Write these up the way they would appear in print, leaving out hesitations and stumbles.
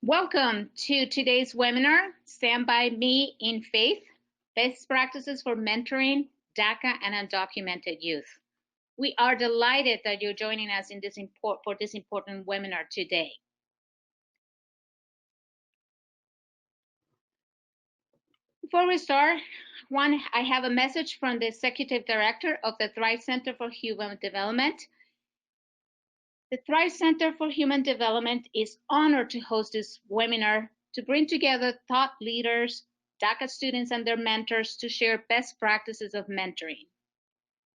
Welcome to today's webinar, Stand By Me in Faith, Best Practices for Mentoring DACA and Undocumented Youth. We are delighted that you're joining us in this for this important webinar today. Before we start, I have a message from the Executive Director of the Thrive Center for Human Development. The Thrive Center for Human Development is honored to host this webinar to bring together thought leaders, DACA students, and their mentors to share best practices of mentoring.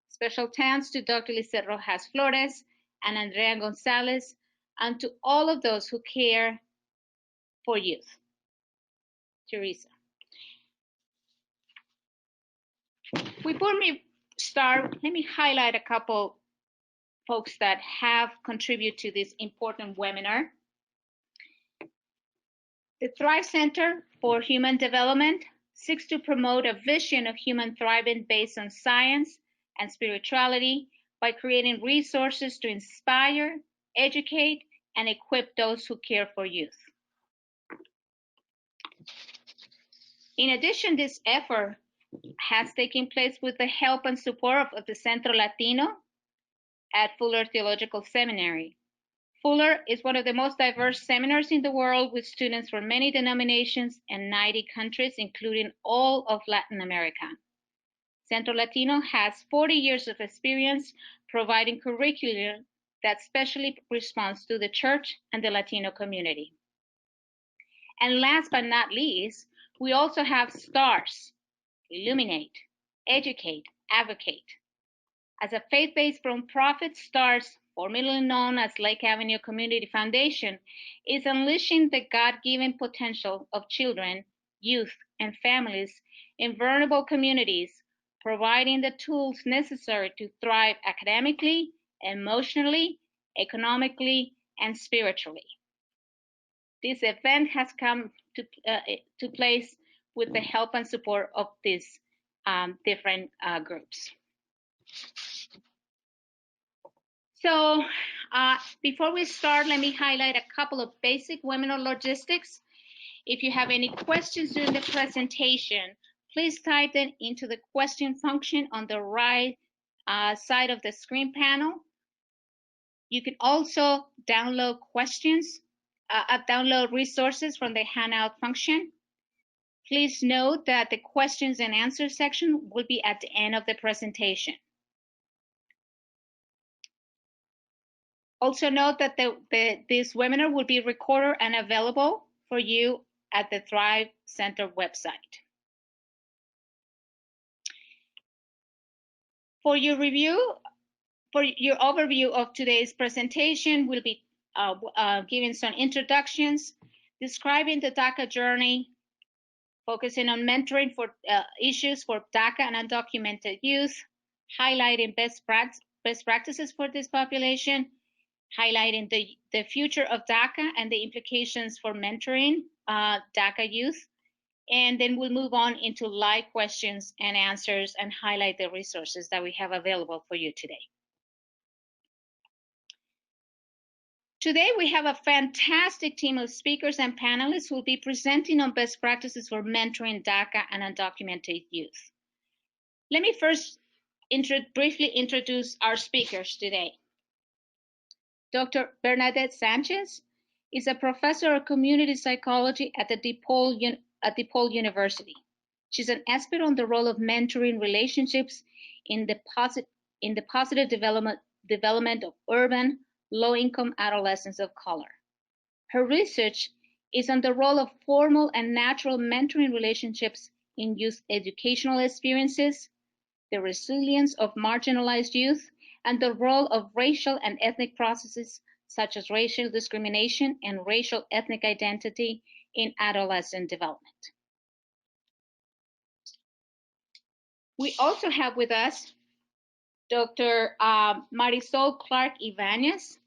Special thanks to Dr. Lizette Rojas Flores and Andrea Gonzalez, and to all of those who care for youth. Teresa. Before we start, let me highlight a couple folks that have contributed to this important webinar. The Thrive Center for Human Development seeks to promote a vision of human thriving based on science and spirituality by creating resources to inspire, educate, and equip those who care for youth. In addition, this effort has taken place with the help and support of the Centro Latino at Fuller Theological Seminary. Fuller is one of the most diverse seminars in the world, with students from many denominations and 90 countries, including all of Latin America. Centro Latino has 40 years of experience providing curriculum that specially responds to the church and the Latino community. And last but not least, we also have STARS, Illuminate, Educate, Advocate. As a faith-based nonprofit, STARS, formerly known as Lake Avenue Community Foundation, is unleashing the God-given potential of children, youth, and families in vulnerable communities, providing the tools necessary to thrive academically, emotionally, economically, and spiritually. This event has come to place with the help and support of these different groups. So before we start, let me highlight a couple of basic webinar logistics. If you have any questions during the presentation, please type them into the question function on the right side of the screen panel. You can also download download resources from the handout function. Please note that the questions and answers section will be at the end of the presentation. Also note that this webinar will be recorded and available for you at the Thrive Center website. For your overview of today's presentation, we'll be giving some introductions, describing the DACA journey, focusing on mentoring for issues for DACA and undocumented youth, highlighting best practices for this population, highlighting the future of DACA and the implications for mentoring DACA youth. And then we'll move on into live questions and answers and highlight the resources that we have available for you today. Today, we have a fantastic team of speakers and panelists who will be presenting on best practices for mentoring DACA and undocumented youth. Let me first briefly introduce our speakers today. Dr. Bernadette Sanchez is a professor of community psychology at DePaul University. She's an expert on the role of mentoring relationships in the positive development of urban, low-income adolescents of color. Her research is on the role of formal and natural mentoring relationships in youth educational experiences, the resilience of marginalized youth, and the role of racial and ethnic processes such as racial discrimination and racial ethnic identity in adolescent development. We also have with us Dr. Marisol Clark-Ibanez.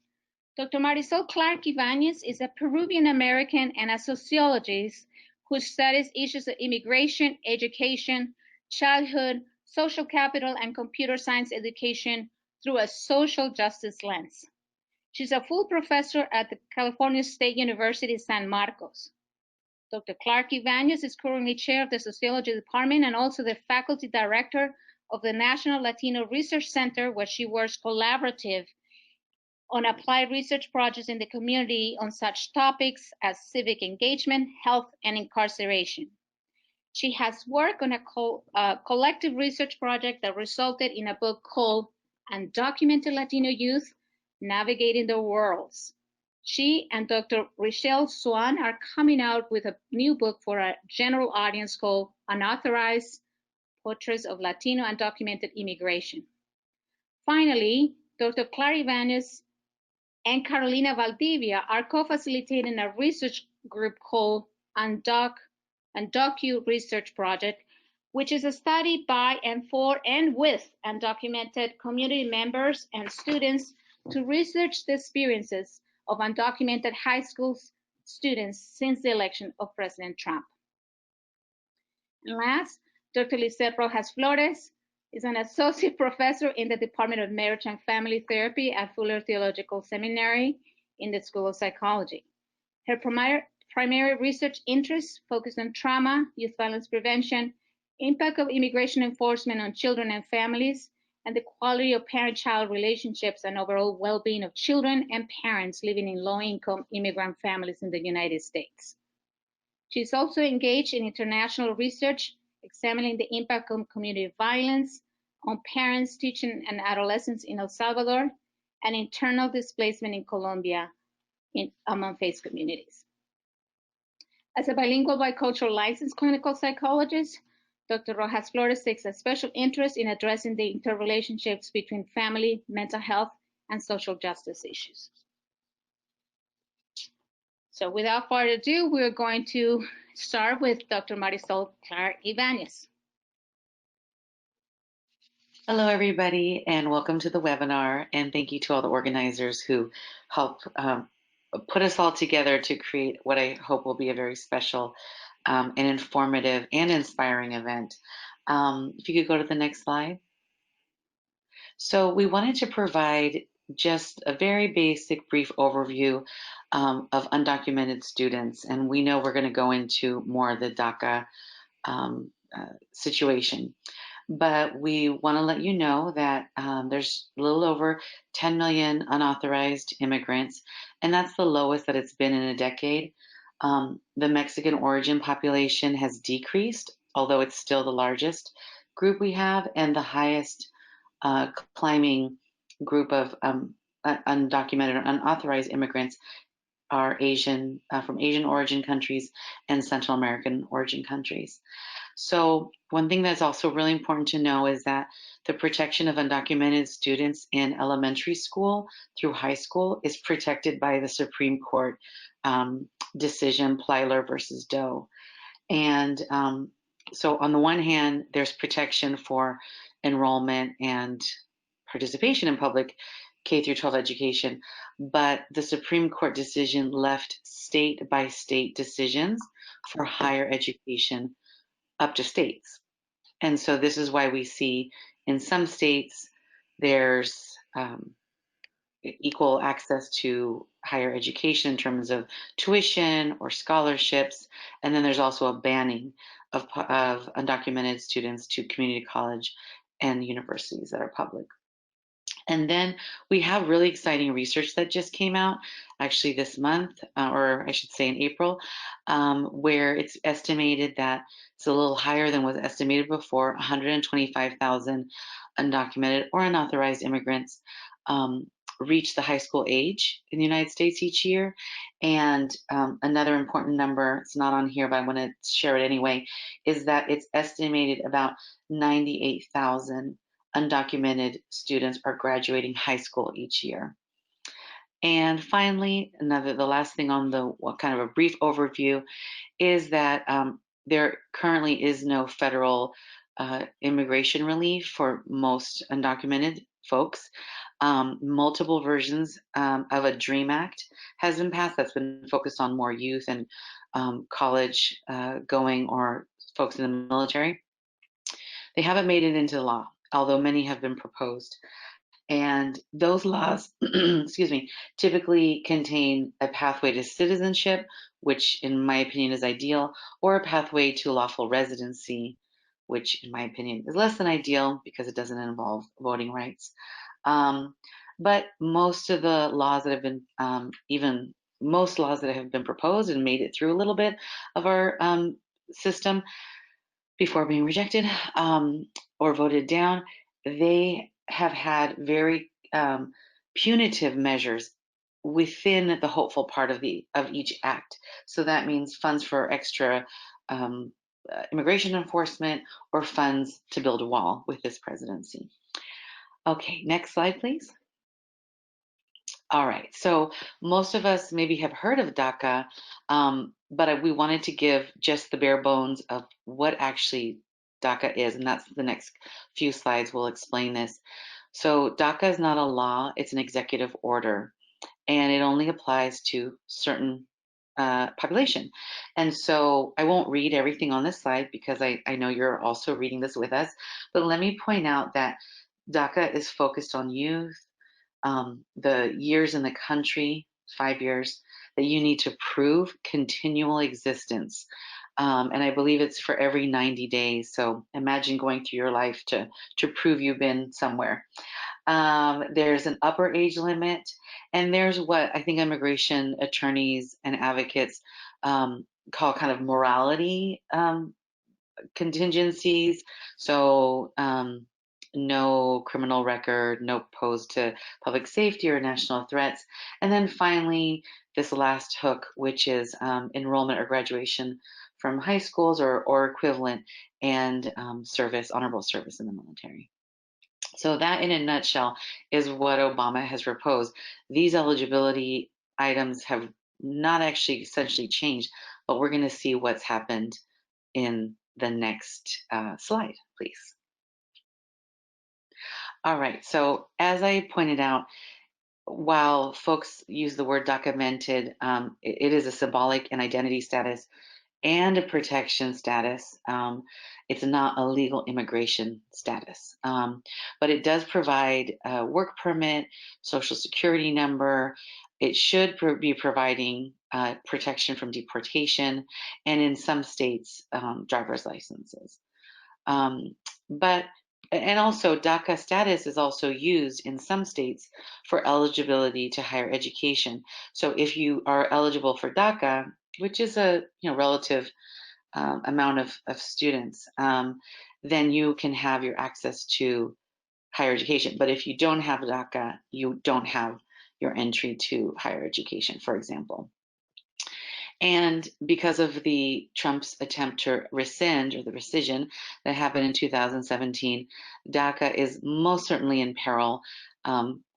Dr. Marisol Clark-Ibanez is a Peruvian-American and a sociologist who studies issues of immigration, education, childhood, social capital, and computer science education through a social justice lens. She's a full professor at the California State University, San Marcos. Dr. Clark Ibanez is currently chair of the Sociology Department and also the faculty director of the National Latino Research Center, where she works collaborative on applied research projects in the community on such topics as civic engagement, health, and incarceration. She has worked on a collective research project that resulted in a book called Undocumented Latino Youth, Navigating the Worlds. She and Dr. Richelle Swan are coming out with a new book for a general audience called Unauthorized Portraits of Latino Undocumented Immigration. Finally, Dr. Clara Ibanez and Carolina Valdivia are co-facilitating a research group called Undocu Research Project, which is a study by and for and with undocumented community members and students to research the experiences of undocumented high school students since the election of President Trump. And last, Dr. Lisette Rojas Flores is an associate professor in the Department of Marriage and Family Therapy at Fuller Theological Seminary in the School of Psychology. Her primary research interests focus on trauma, youth violence prevention, impact of immigration enforcement on children and families, and the quality of parent-child relationships and overall well-being of children and parents living in low-income immigrant families in the United States. She's also engaged in international research, examining the impact of community violence on parents, teaching, and adolescents in El Salvador, and internal displacement in Colombia among faith communities. As a bilingual bicultural licensed clinical psychologist, Dr. Rojas Flores takes a special interest in addressing the interrelationships between family, mental health, and social justice issues. So without further ado, we're going to start with Dr. Marisol Clark Ibanez. Hello, everybody, and welcome to the webinar. And thank you to all the organizers who helped put us all together to create what I hope will be a very special and informative and inspiring event. If you could go to the next slide. So we wanted to provide just a very basic, brief overview of undocumented students. And we know we're going to go into more of the DACA situation. But we want to let you know that there's a little over 10 million unauthorized immigrants, and that's the lowest that it's been in a decade. The Mexican origin population has decreased, although it's still the largest group we have, and the highest climbing group of undocumented or unauthorized immigrants are Asian, from Asian origin countries and Central American origin countries. So one thing that's also really important to know is that the protection of undocumented students in elementary school through high school is protected by the Supreme Court decision Plyler versus Doe. And so on the one hand, there's protection for enrollment and participation in public K through 12 education, but the Supreme Court decision left state by state decisions for higher education up to states. And so this is why we see in some states there's equal access to higher education in terms of tuition or scholarships, and then there's also a banning of undocumented students to community college and universities that are public. And then we have really exciting research that just came out actually this month, or I should say in April, where it's estimated that it's a little higher than was estimated before. 125,000 undocumented or unauthorized immigrants reach the high school age in the United States each year. And another important number, it's not on here, but I want to share it anyway, is that it's estimated about 98,000 undocumented students are graduating high school each year. And finally, the last thing on the kind of a brief overview is that there currently is no federal immigration relief for most undocumented folks. Multiple versions of a DREAM Act has been passed that's been focused on more youth and college going or folks in the military. They haven't made it into law, although many have been proposed. And those laws, excuse me, typically contain a pathway to citizenship, which in my opinion is ideal, or a pathway to lawful residency, which in my opinion is less than ideal because it doesn't involve voting rights. Um, but most of the laws that have been, even most laws that have been proposed and made it through a little bit of our system before being rejected or voted down, they have had very punitive measures within the hopeful part of each act. So that means funds for extra immigration enforcement or funds to build a wall with this presidency. Okay, next slide, please. All right, so most of us maybe have heard of DACA, but we wanted to give just the bare bones of what actually DACA is, and that's the next few slides will explain this. So DACA is not a law, it's an executive order, and it only applies to certain population. And so I won't read everything on this slide because I know you're also reading this with us, but let me point out that DACA is focused on youth, the years in the country, 5 years, that you need to prove continual existence. And I believe it's for every 90 days. So imagine going through your life to prove you've been somewhere. There's an upper age limit, and there's what I think immigration attorneys and advocates call kind of morality contingencies. So, no criminal record, no pose to public safety or national threats. And then finally, this last hook, which is enrollment or graduation from high schools or equivalent, and service, honorable service in the military. So that in a nutshell is what Obama has proposed. These eligibility items have not actually essentially changed, but we're going to see what's happened in the next slide, please. All right, so as I pointed out, while folks use the word documented, it is a symbolic and identity status and a protection status. It's not a legal immigration status, but it does provide a work permit, social security number. It should be providing protection from deportation, and in some states, driver's licenses. Um, but and also DACA status is also used in some states for eligibility to higher education. So if you are eligible for DACA, which is a relative amount of students, then you can have your access to higher education. But if you don't have DACA, you don't have your entry to higher education, for example. And because of the Trump's attempt to rescind or the rescission that happened in 2017, DACA is most certainly in peril,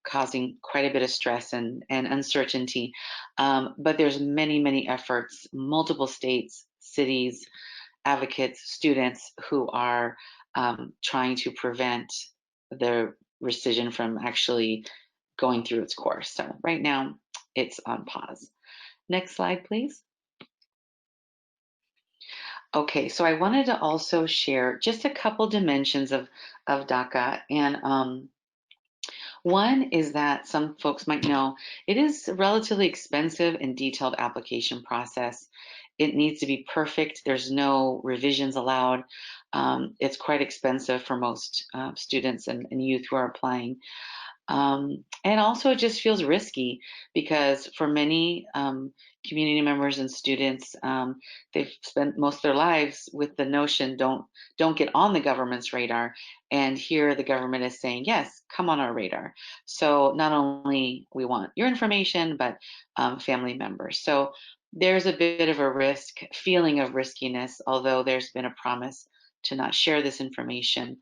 causing quite a bit of stress and uncertainty. But there's many efforts, multiple states, cities, advocates, students who are trying to prevent the rescission from actually going through its course. So right now, it's on pause. Next slide, please. Okay, so I wanted to also share just a couple dimensions of DACA. And one is that some folks might know it is a relatively expensive and detailed application process. It needs to be perfect. There's no revisions allowed. It's quite expensive for most students and youth who are applying. And also, it just feels risky because for many community members and students, they've spent most of their lives with the notion don't get on the government's radar. And here, the government is saying, yes, come on our radar. So not only we want your information, but family members. So there's a bit of a feeling of riskiness, although there's been a promise to not share this information.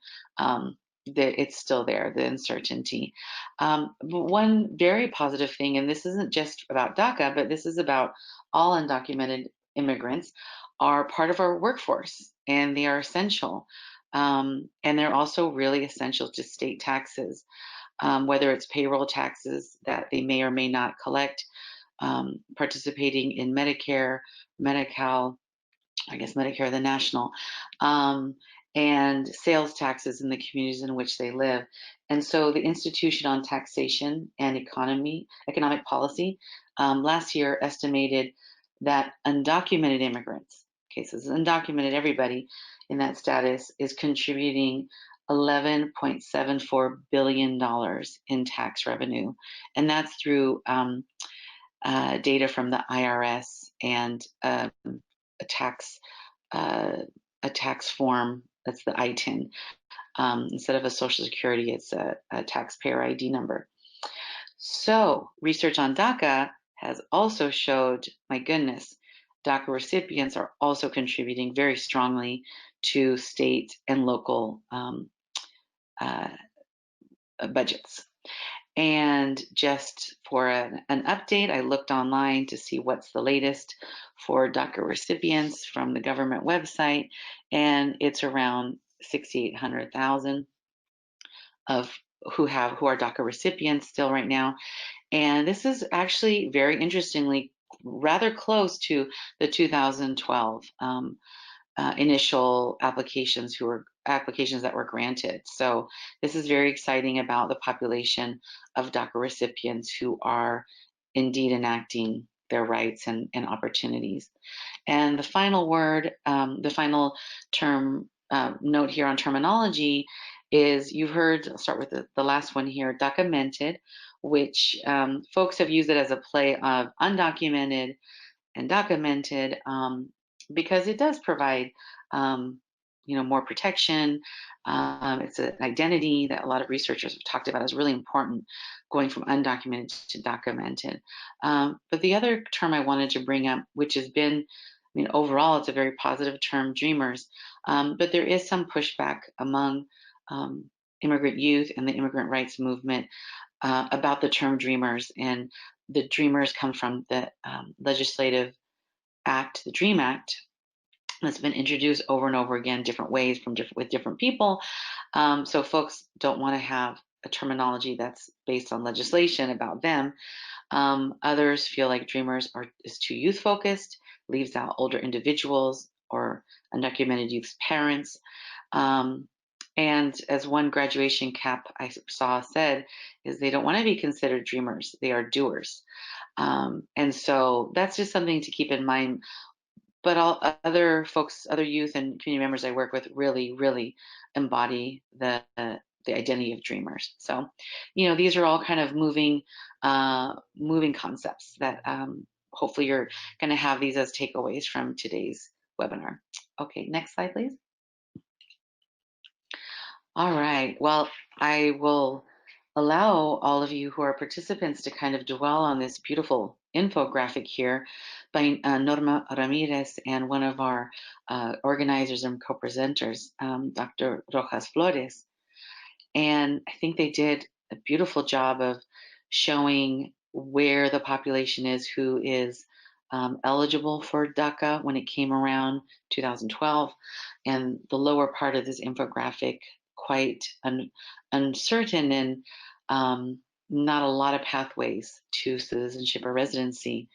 It's still there, the uncertainty. But one very positive thing, and this isn't just about DACA, but this is about all undocumented immigrants, are part of our workforce, and they are essential. And they're also really essential to state taxes, whether it's payroll taxes that they may or may not collect, participating in Medicare, Medi-Cal, I guess Medicare, the national, and sales taxes in the communities in which they live. And so the Institution on Taxation and Economic Policy last year estimated that undocumented immigrants, okay, so this is undocumented, everybody in that status, is contributing $11.74 billion in tax revenue. And that's through data from the IRS and a tax form, that's the ITIN. Instead of a Social Security, it's a taxpayer ID number. So research on DACA has also showed, my goodness, DACA recipients are also contributing very strongly to state and local budgets. And just for an update, I looked online to see what's the latest for DACA recipients from the government website, and it's around 6,800,000 of who are DACA recipients still right now. And this is actually very interestingly rather close to the 2012 initial applications that were granted. So this is very exciting about the population of DACA recipients who are indeed enacting their rights and opportunities. And the final word, the final term note here on terminology is, you've heard, I'll start with the last one here, documented, which folks have used it as a play of undocumented and documented, because it does provide more protection. It's an identity that a lot of researchers have talked about is really important, going from undocumented to documented. But the other term I wanted to bring up, which has been, overall, it's a very positive term, dreamers, but there is some pushback among immigrant youth and the immigrant rights movement about the term dreamers. And the dreamers come from the legislative act, the DREAM Act, that's been introduced over and over again, different ways with different people. So folks don't want to have a terminology that's based on legislation about them. Others feel like dreamers is too youth focused, leaves out older individuals or undocumented youth's parents. And as one graduation cap I saw said, is they don't want to be considered dreamers, they are doers. And so that's just something to keep in mind. But all other folks, other youth and community members I work with really, really embody the identity of dreamers. So, these are all kind of moving concepts that hopefully you're going to have these as takeaways from today's webinar. Okay, next slide, please. All right, well, I will allow all of you who are participants to kind of dwell on this beautiful infographic here by Norma Ramirez and one of our organizers and co-presenters, Dr. Rojas Flores. And I think they did a beautiful job of showing where the population is who is eligible for DACA when it came around 2012. And the lower part of this infographic, quite uncertain and not a lot of pathways to citizenship or residency.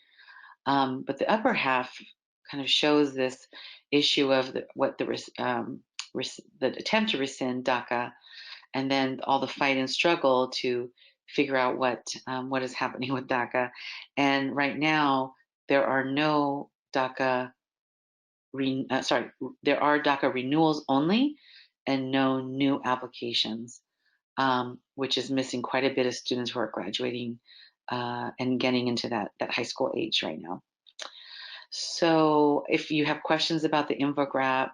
But the upper half kind of shows this issue of the attempt to rescind DACA, and then all the fight and struggle to figure out what is happening with DACA. And right now, there are no DACA, there are DACA renewals only, and no new applications, which is missing quite a bit of students who are graduating and getting into that high school age right now. So if you have questions about the infograph,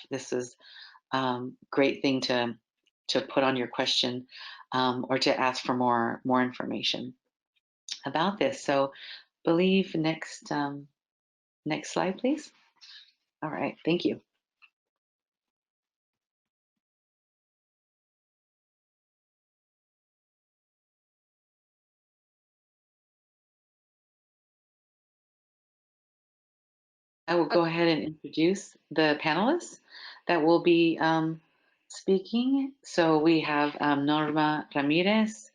this is great thing to put on your question or to ask for more information about this. So believe next slide, please. All right, thank you. I will go ahead and introduce the panelists that will be speaking. So we have Norma Ramirez,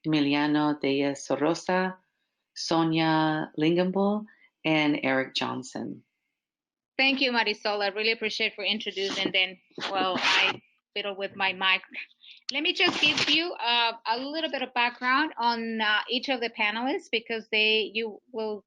Emiliano Diaz Sorosa, Sonia Lingambull, and Eric Johnson. Thank you, Marisol. I really appreciate for introducing them. Well, I fiddle with my mic. Let me just give you a little bit of background on each of the panelists because you will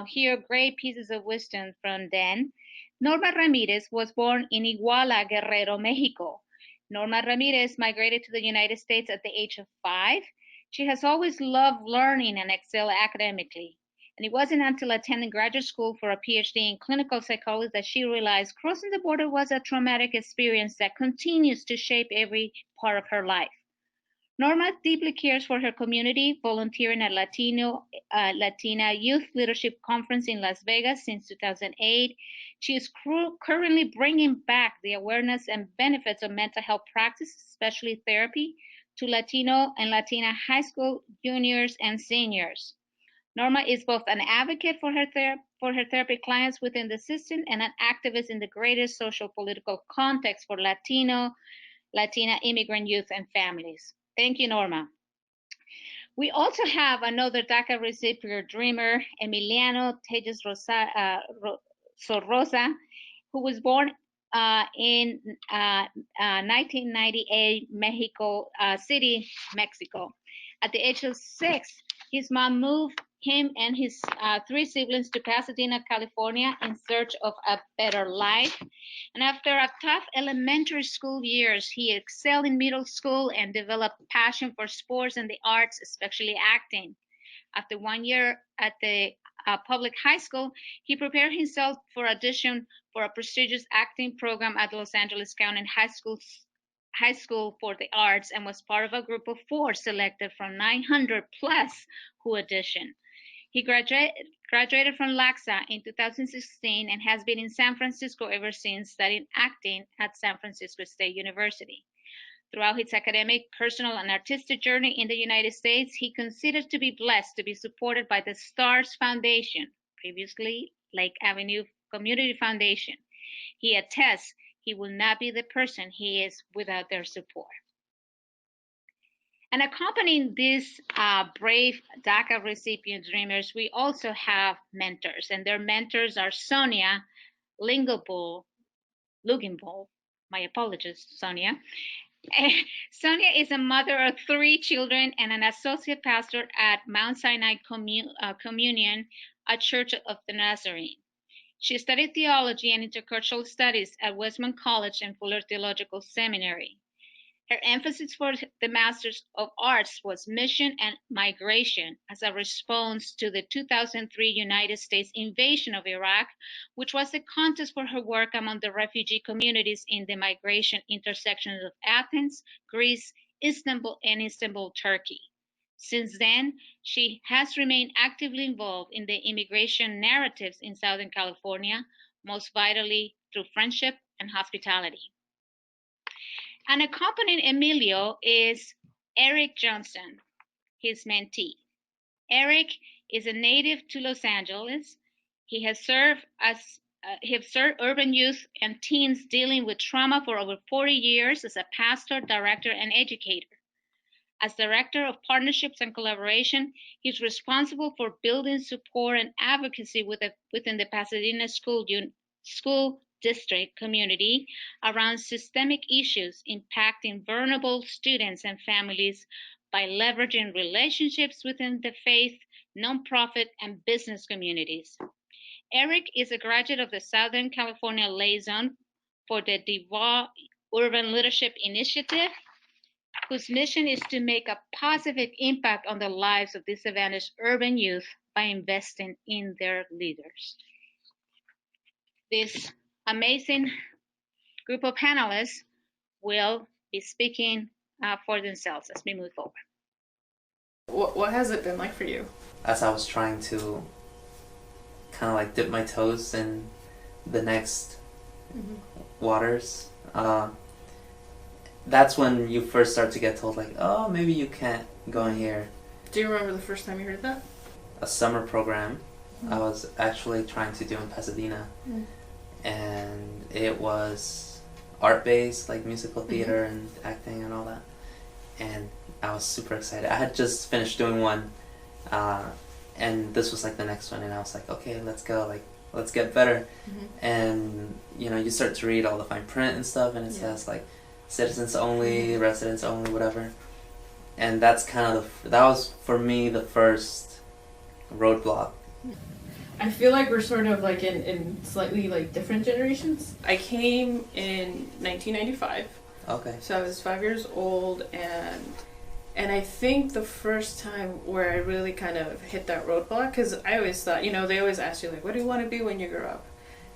hear great pieces of wisdom from them. Norma Ramirez was born in Iguala, Guerrero, Mexico. Norma Ramirez migrated to the United States at the age of 5. She has always loved learning and excelled academically. And it wasn't until attending graduate school for a PhD in clinical psychology that she realized crossing the border was a traumatic experience that continues to shape every part of her life. Norma deeply cares for her community, volunteering at Latina Youth Leadership Conference in Las Vegas since 2008. She is currently bringing back the awareness and benefits of mental health practice, especially therapy, to Latino and Latina high school juniors and seniors. Norma is both an advocate for her therapy clients within the system and an activist in the greater social political context for Latina immigrant youth and families. Thank you, Norma. We also have another DACA recipient dreamer, Emiliano Tejas Sorrosa, who was born in 1998, Mexico City, Mexico. At the age of 6, his mom moved him and his 3 siblings to Pasadena, California in search of a better life. And after a tough elementary school years, he excelled in middle school and developed passion for sports and the arts, especially acting. After 1 year at the public high school, he prepared himself for audition for a prestigious acting program at Los Angeles County High School for the Arts and was part of a group of 4 selected from 900 plus who auditioned. He graduated from LACSA in 2016 and has been in San Francisco ever since, studying acting at San Francisco State University. Throughout his academic, personal, and artistic journey in the United States, he considers to be blessed to be supported by the STARS Foundation, previously Lake Avenue Community Foundation. He attests he will not be the person he is without their support. And accompanying these brave DACA recipient dreamers, we also have mentors, and their mentors are Sonia Luginbull. My apologies, Sonia. Sonia is a mother of 3 children and an associate pastor at Mount Sinai Communion, a Church of the Nazarene. She studied theology and intercultural studies at Westmont College and Fuller Theological Seminary. Her emphasis for the Masters of Arts was mission and migration as a response to the 2003 United States invasion of Iraq, which was the context for her work among the refugee communities in the migration intersections of Athens, Greece, Istanbul, and Istanbul, Turkey. Since then, she has remained actively involved in the immigration narratives in Southern California, most vitally through friendship and hospitality. And accompanying Emilio is Eric Johnson, his mentee. Eric is a native to Los Angeles. He has served urban youth and teens dealing with trauma for over 40 years as a pastor, director, and educator. As Director of Partnerships and Collaboration, he's responsible for building support and advocacy within the Pasadena School District community around systemic issues impacting vulnerable students and families by leveraging relationships within the faith, nonprofit, and business communities. Eric is a graduate of the Southern California Liaison for the DeVaugh Urban Leadership Initiative, whose mission is to make a positive impact on the lives of disadvantaged urban youth by investing in their leaders. This amazing group of panelists will be speaking for themselves as we move forward. What has it been like for you? As I was trying to kind of like dip my toes in the next waters, that's when you first start to get told like, oh, maybe you can't go in here. Do you remember the first time you heard that? A summer program I was actually trying to do in Pasadena, and it was art-based, like musical theater and acting and all that, and I was super excited. I had just finished doing one, and this was like the next one, and I was like, okay, let's go, like, let's get better. And you know, you start to read all the fine print and stuff, and it says like, citizens only, residents only, whatever. And that's kind of that was for me the first roadblock. I feel like we're sort of like in slightly like different generations. I came in 1995. Okay. So I was 5 years old, and I think the first time where I really kind of hit that roadblock, because I always thought, they always ask you like, what do you want to be when you grow up?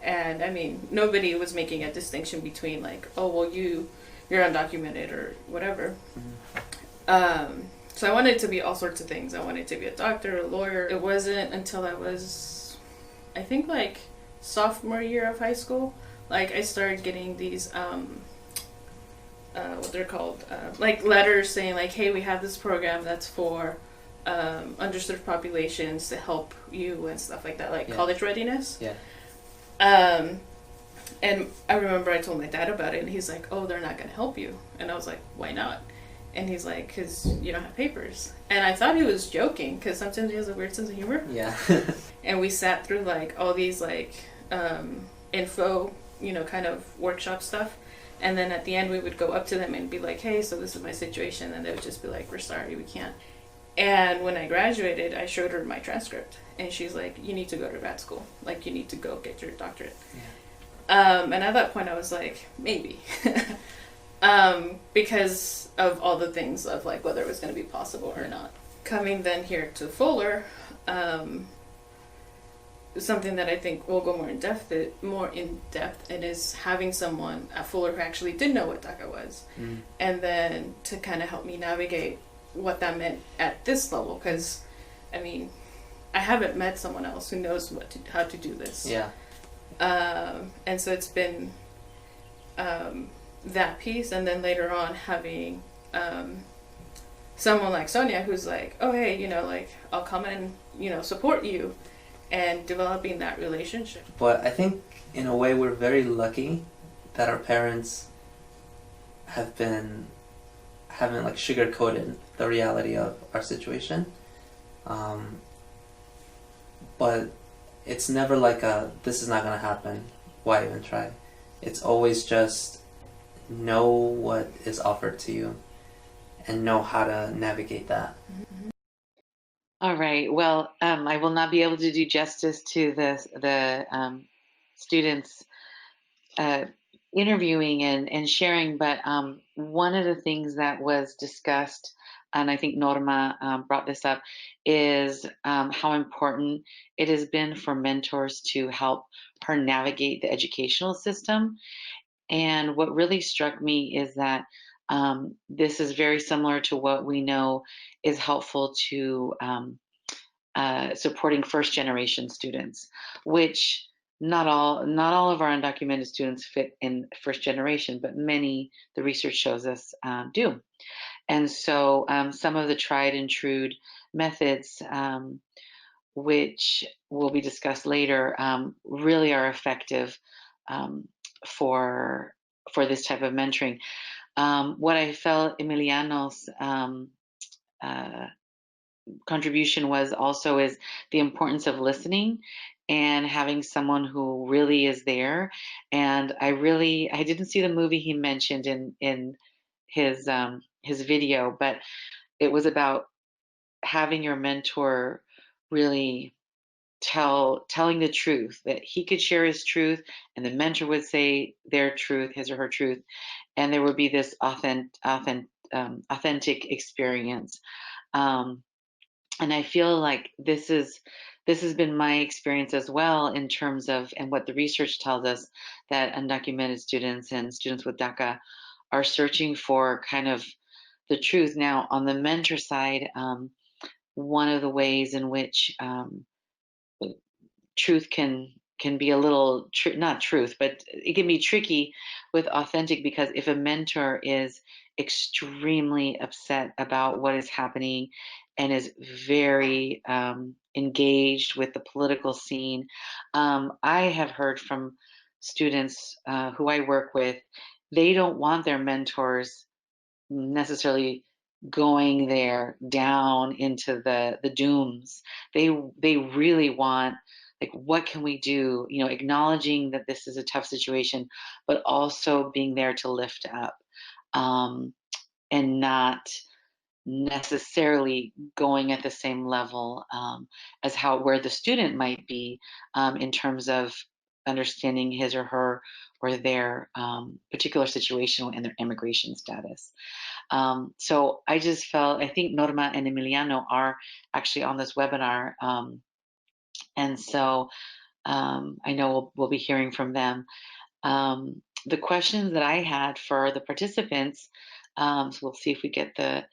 And I mean, nobody was making a distinction between like, oh well, you're undocumented or whatever. Mm-hmm. So I wanted to be all sorts of things. I wanted to be a doctor, a lawyer. It wasn't until I was, I think like sophomore year of high school, like I started getting these what they're called, like letters saying like, hey, we have this program that's for underserved populations to help you and stuff like that, like college readiness. Yeah. And I remember I told my dad about it, and he's like, oh, they're not going to help you. And I was like, why not? And he's like, because you don't have papers. And I thought he was joking, because sometimes he has a weird sense of humor. Yeah. And we sat through like all these like info, kind of workshop stuff. And then at the end we would go up to them and be like, hey, so this is my situation. And they would just be like, we're sorry, we can't. And when I graduated, I showed her my transcript. And she's like, you need to go to grad school. Like, you need to go get your doctorate. Yeah. And at that point I was like, maybe. Because of all the things of like whether it was going to be possible or not. Coming then here to Fuller, something that I think will go more in depth, and is having someone at Fuller who actually did know what DACA was, and then to kind of help me navigate what that meant at this level, because I mean, I haven't met someone else who knows how to do this. Yeah. And so it's been that piece, and then later on having someone like Sonia who's like, oh hey, like I'll come and support you, and developing that relationship. But I think in a way we're very lucky that our parents haven't like sugarcoated the reality of our situation. But it's never like this is not going to happen, why even try? It's always just know what is offered to you and know how to navigate that. All right. Well, I will not be able to do justice to the students interviewing and sharing, but one of the things that was discussed, and I think Norma brought this up, is how important it has been for mentors to help her navigate the educational system. And what really struck me is that this is very similar to what we know is helpful to supporting first generation students, which not all of our undocumented students fit in first generation, but many, the research shows us, do. And so some of the tried and true methods, which will be discussed later, really are effective for this type of mentoring. What I felt Emiliano's contribution was also is the importance of listening and having someone who really is there. And I didn't see the movie he mentioned in his video, but it was about having your mentor really telling the truth, that he could share his truth and the mentor would say their truth, his or her truth, and there would be this authentic experience. And I feel like this has been my experience as well, in terms of, and what the research tells us, that undocumented students and students with DACA are searching for kind of the truth. Now, on the mentor side, one of the ways in which truth can be a little not truth, but it can be tricky with authentic, because if a mentor is extremely upset about what is happening and is very engaged with the political scene, I have heard from students who I work with, they don't want their mentors necessarily going there down into the dooms. They really want, like, what can we do, acknowledging that this is a tough situation, but also being there to lift up. and not necessarily going at the same level as where the student might be in terms of understanding his or her or their particular situation and their immigration status. So I just felt, I think Norma and Emiliano are actually on this webinar. And so I know we'll be hearing from them. The questions that I had for the participants, so we'll see if we get the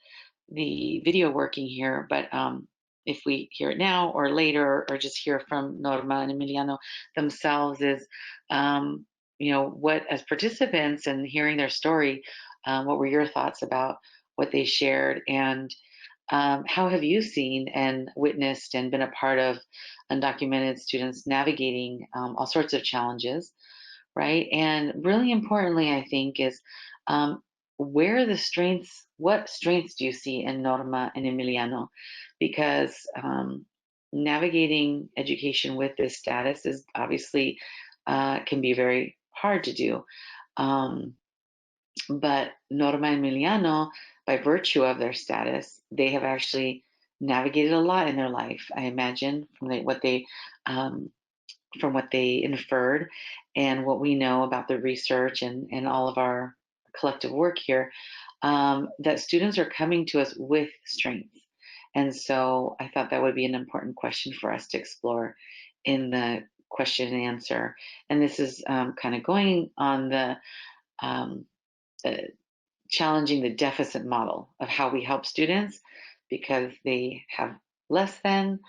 video working here, but if we hear it now or later, or just hear from Norma and Emiliano themselves, is what, as participants and hearing their story, what were your thoughts about what they shared, and how have you seen and witnessed and been a part of undocumented students navigating all sorts of challenges, right? And really importantly, I think, is where are the strengths? What strengths do you see in Norma and Emiliano? Because navigating education with this status is obviously can be very hard to do. But Norma and Emiliano, by virtue of their status, they have actually navigated a lot in their life. I imagine from what they inferred and what we know about the research and all of our collective work here, that students are coming to us with strengths. And so I thought that would be an important question for us to explore in the question and answer. And this is kind of going on the challenging the deficit model of how we help students because they have less than,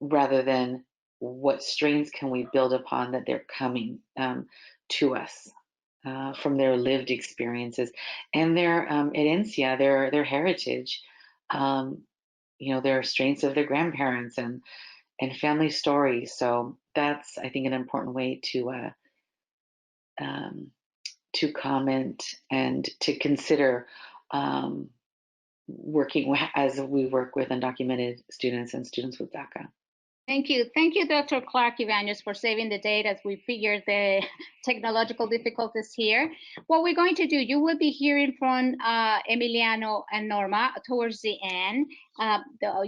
rather than what strengths can we build upon that they're coming to us from their lived experiences and their herencia, their heritage, their strengths of their grandparents and family stories. So that's, I think, an important way to comment and to consider working as we work with undocumented students and students with DACA. Thank you. Thank you, Dr. Clark Evangelist, for saving the date as we figure the technological difficulties here. What we're going to do, you will be hearing from Emiliano and Norma towards the end.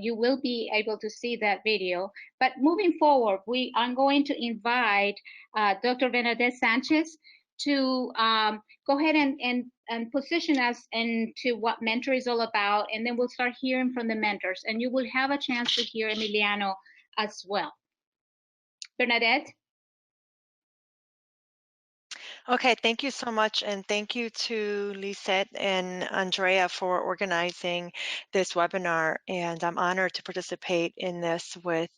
You will be able to see that video. But moving forward, I'm going to invite Dr. Bernadette Sanchez to go ahead and position us into what mentor is all about, and then we'll start hearing from the mentors. And you will have a chance to hear Emiliano as well. Bernadette? Okay, thank you so much, and thank you to Lisette and Andrea for organizing this webinar, and I'm honored to participate in this with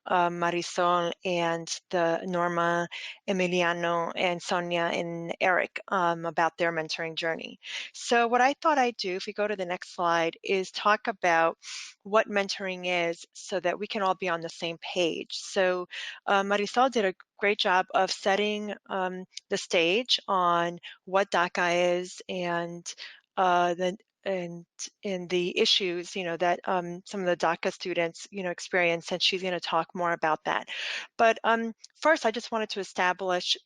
Marisol and the Norma, Emiliano, and Sonia and Eric about their mentoring journey. So what I thought I'd do, if we go to the next slide, is talk about what mentoring is so that we can all be on the same page. So Marisol did a great job of setting the stage on what DACA is and the issues that some of the DACA students experience, and she's going to talk more about that. But first, I just wanted to establish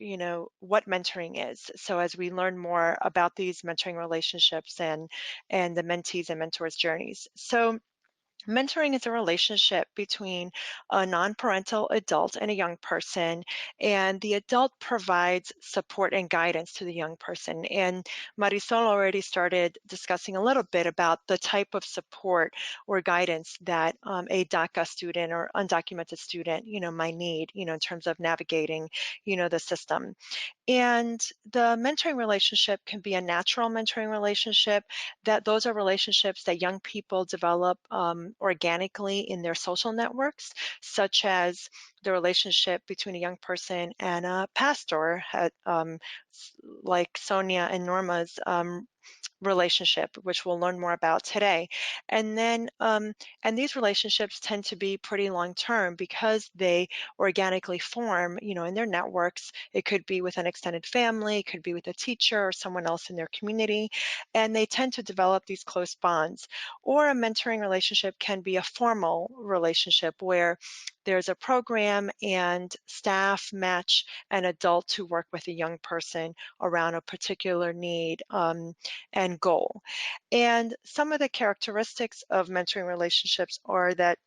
what mentoring is. So as we learn more about these mentoring relationships and the mentees and mentors journeys. So mentoring is a relationship between a non-parental adult and a young person, and the adult provides support and guidance to the young person. And Marisol already started discussing a little bit about the type of support or guidance that a DACA student or undocumented student, might need, in terms of navigating, the system. And the mentoring relationship can be a natural mentoring relationship. Those are relationships that young people develop organically in their social networks, such as the relationship between a young person and a pastor, like Sonia and Norma's relationship, which we'll learn more about today. And then, and these relationships tend to be pretty long-term because they organically form, in their networks. It could be with an extended family, it could be with a teacher or someone else in their community, and they tend to develop these close bonds. Or a mentoring relationship can be a formal relationship where there's a program and staff match an adult to work with a young person around a particular need. And and goal. And some of the characteristics of mentoring relationships are that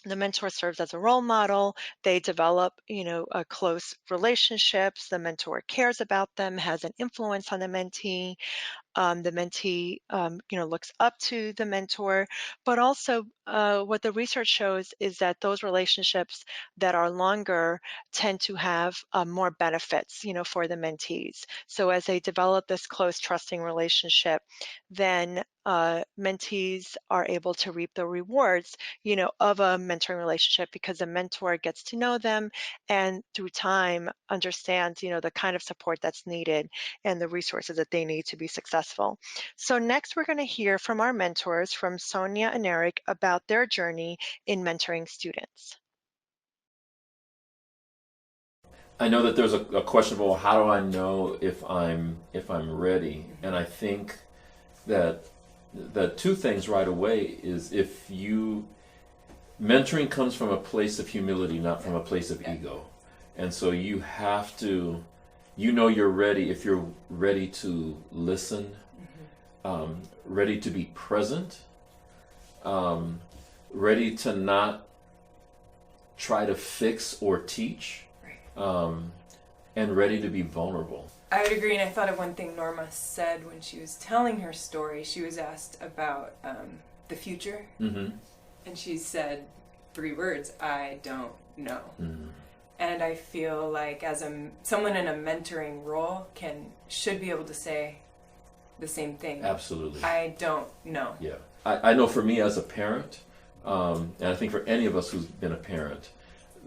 the mentor serves as a role model. They develop, close relationships. The mentor cares about them, has an influence on the mentee. The mentee, looks up to the mentor, but also what the research shows is that those relationships that are longer tend to have more benefits, for the mentees. So as they develop this close, trusting relationship, then mentees are able to reap the rewards, of a mentoring relationship because the mentor gets to know them and through time understands, the kind of support that's needed and the resources that they need to be successful. So next we're going to hear from our mentors, from Sonia and Eric, about their journey in mentoring students. I know that there's a question about, well, how do I know if I'm ready? And I think that the two things right away is mentoring comes from a place of humility, not from a place of ego. And so you have to, you're ready if you're ready to listen, ready to be present, ready to not try to fix or teach, and ready to be vulnerable. I would agree, and I thought of one thing Norma said when she was telling her story. She was asked about the future, and she said 3 words: "I don't know." And I feel like as someone in a mentoring role should be able to say the same thing. Absolutely. I don't know. Yeah, I know for me as a parent, and I think for any of us who's been a parent,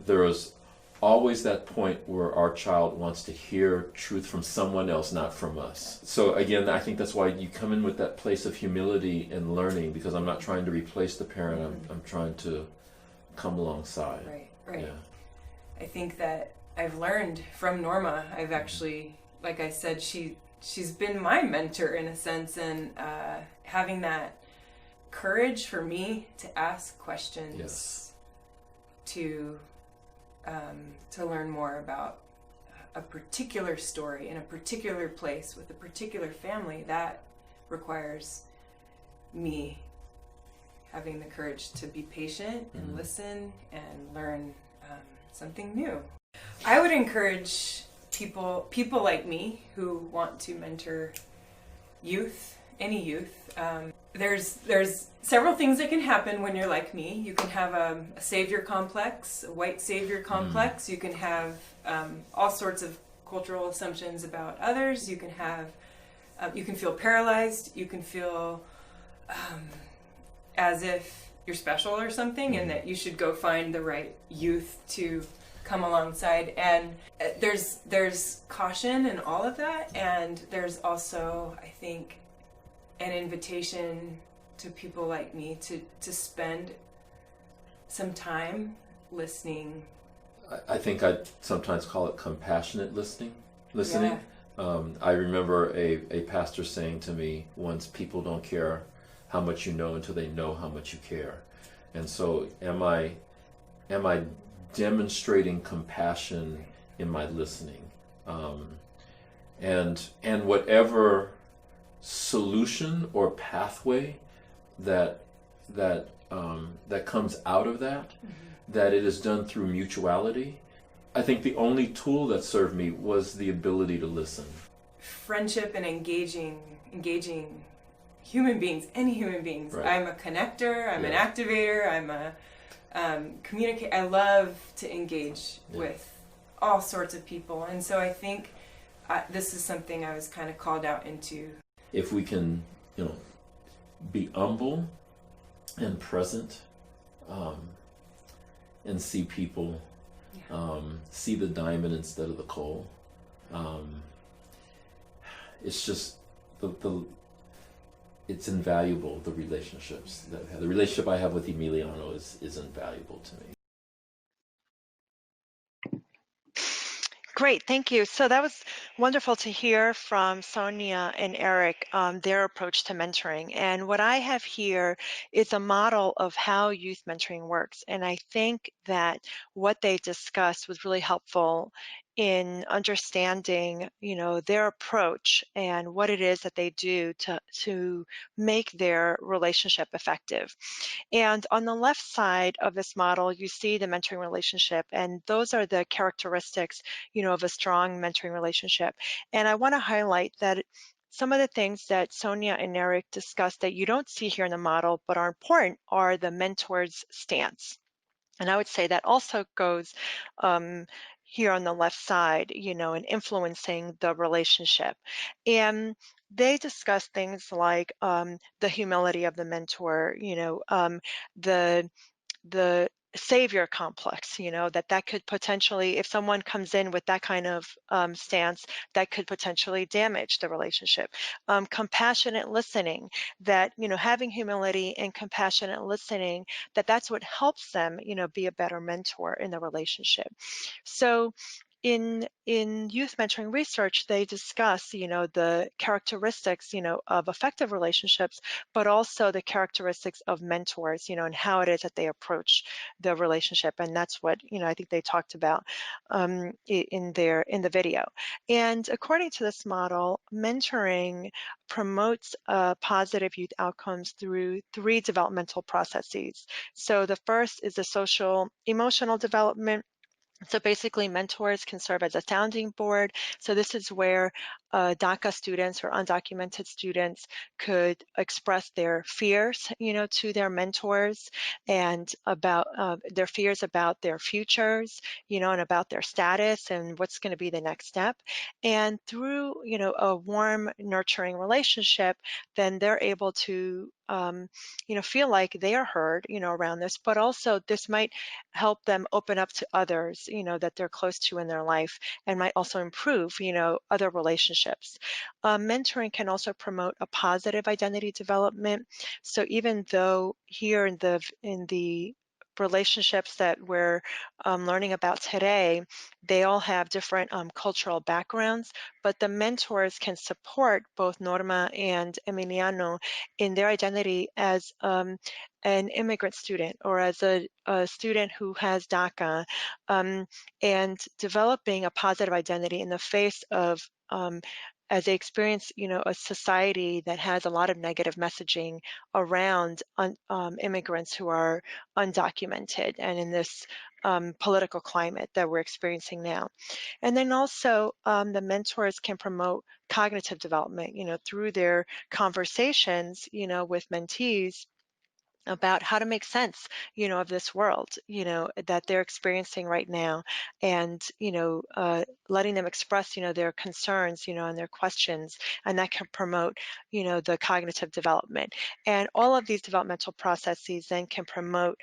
there is always that point where our child wants to hear truth from someone else, not from us. So again, I think that's why you come in with that place of humility and learning, because I'm not trying to replace the parent, I'm trying to come alongside. Right. Yeah. I think that I've learned from Norma. I've actually, like I said, she's been my mentor in a sense, and having that courage for me to ask questions, Yes. to learn more about a particular story in a particular place with a particular family, that requires me having the courage to be patient and listen and learn something new. I would encourage people like me who want to mentor youth, any youth. There's several things that can happen when you're like me. You can have a savior complex, a white savior complex. You can have all sorts of cultural assumptions about others. You can have, you can feel paralyzed. You can feel as if you're special or something, and that you should go find the right youth to come alongside. And there's caution in all of that, and there's also, I think, an invitation to people like me to spend some time listening. I think I'd sometimes call it compassionate listening. Yeah. I remember a pastor saying to me once, people don't care how much you know until they know how much you care. And so am I demonstrating compassion in my listening? And whatever solution or pathway that comes out of that, that it is done through mutuality. I think the only tool that served me was the ability to listen. Friendship and engaging human beings, any human beings. Right. I'm a connector, I'm an activator, I'm a communicator. I love to engage with all sorts of people. And so I think this is something I was kind of called out into. If we can, be humble and present, and see people, see the diamond instead of the coal, it's just it's invaluable. The relationships that I have. The relationship I have with Emiliano is invaluable to me. Great, thank you. So that was wonderful to hear from Sonia and Eric, their approach to mentoring. And what I have here is a model of how youth mentoring works. And I think that what they discussed was really helpful in understanding, their approach and what it is that they do to make their relationship effective. And on the left side of this model, you see the mentoring relationship, and those are the characteristics, of a strong mentoring relationship. And I want to highlight that some of the things that Sonia and Eric discussed that you don't see here in the model but are important are the mentor's stance. And I would say that also goes here on the left side, in influencing the relationship. And they discuss things like the humility of the mentor, the savior complex, that could potentially, if someone comes in with that kind of stance, that could potentially damage the relationship. Compassionate listening, that, having humility and compassionate listening, that's what helps them, be a better mentor in the relationship. So in youth mentoring research, they discuss, the characteristics, of effective relationships, but also the characteristics of mentors, and how it is that they approach the relationship. And that's what, I think they talked about in the video. And according to this model, mentoring promotes positive youth outcomes through 3 developmental processes. So the first is the social emotional development. So basically, mentors can serve as a sounding board. So this is where DACA students or undocumented students could express their fears, to their mentors, and about their fears about their futures, and about their status and what's going to be the next step. And through, a warm, nurturing relationship, then they're able to, feel like they are heard, around this, but also this might help them open up to others, that they're close to in their life, and might also improve, other relationships. Mentoring can also promote a positive identity development. So even though here in the relationships that we're learning about today, they all have different cultural backgrounds, but the mentors can support both Norma and Emiliano in their identity as an immigrant student or as a student who has DACA, and developing a positive identity in the face of as they experience, a society that has a lot of negative messaging around immigrants who are undocumented, and in this political climate that we're experiencing now. And then also the mentors can promote cognitive development, through their conversations, with mentees about how to make sense, of this world, that they're experiencing right now, and, letting them express, their concerns, and their questions, and that can promote, the cognitive development. And all of these developmental processes then can promote,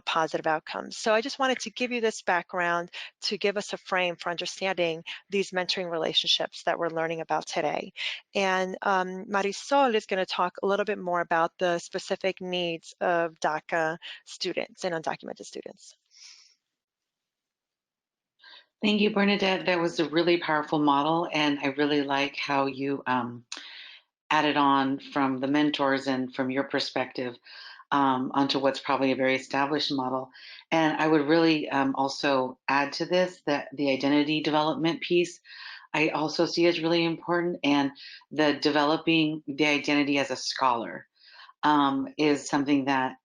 positive outcomes. So I just wanted to give you this background to give us a frame for understanding these mentoring relationships that we're learning about today. And Marisol is going to talk a little bit more about the specific needs of DACA students and undocumented students. Thank you, Bernadette. That was a really powerful model, and I really like how you added on from the mentors and from your perspective onto what's probably a very established model. And I would really also add to this that the identity development piece I also see as really important, and the developing the identity as a scholar is something that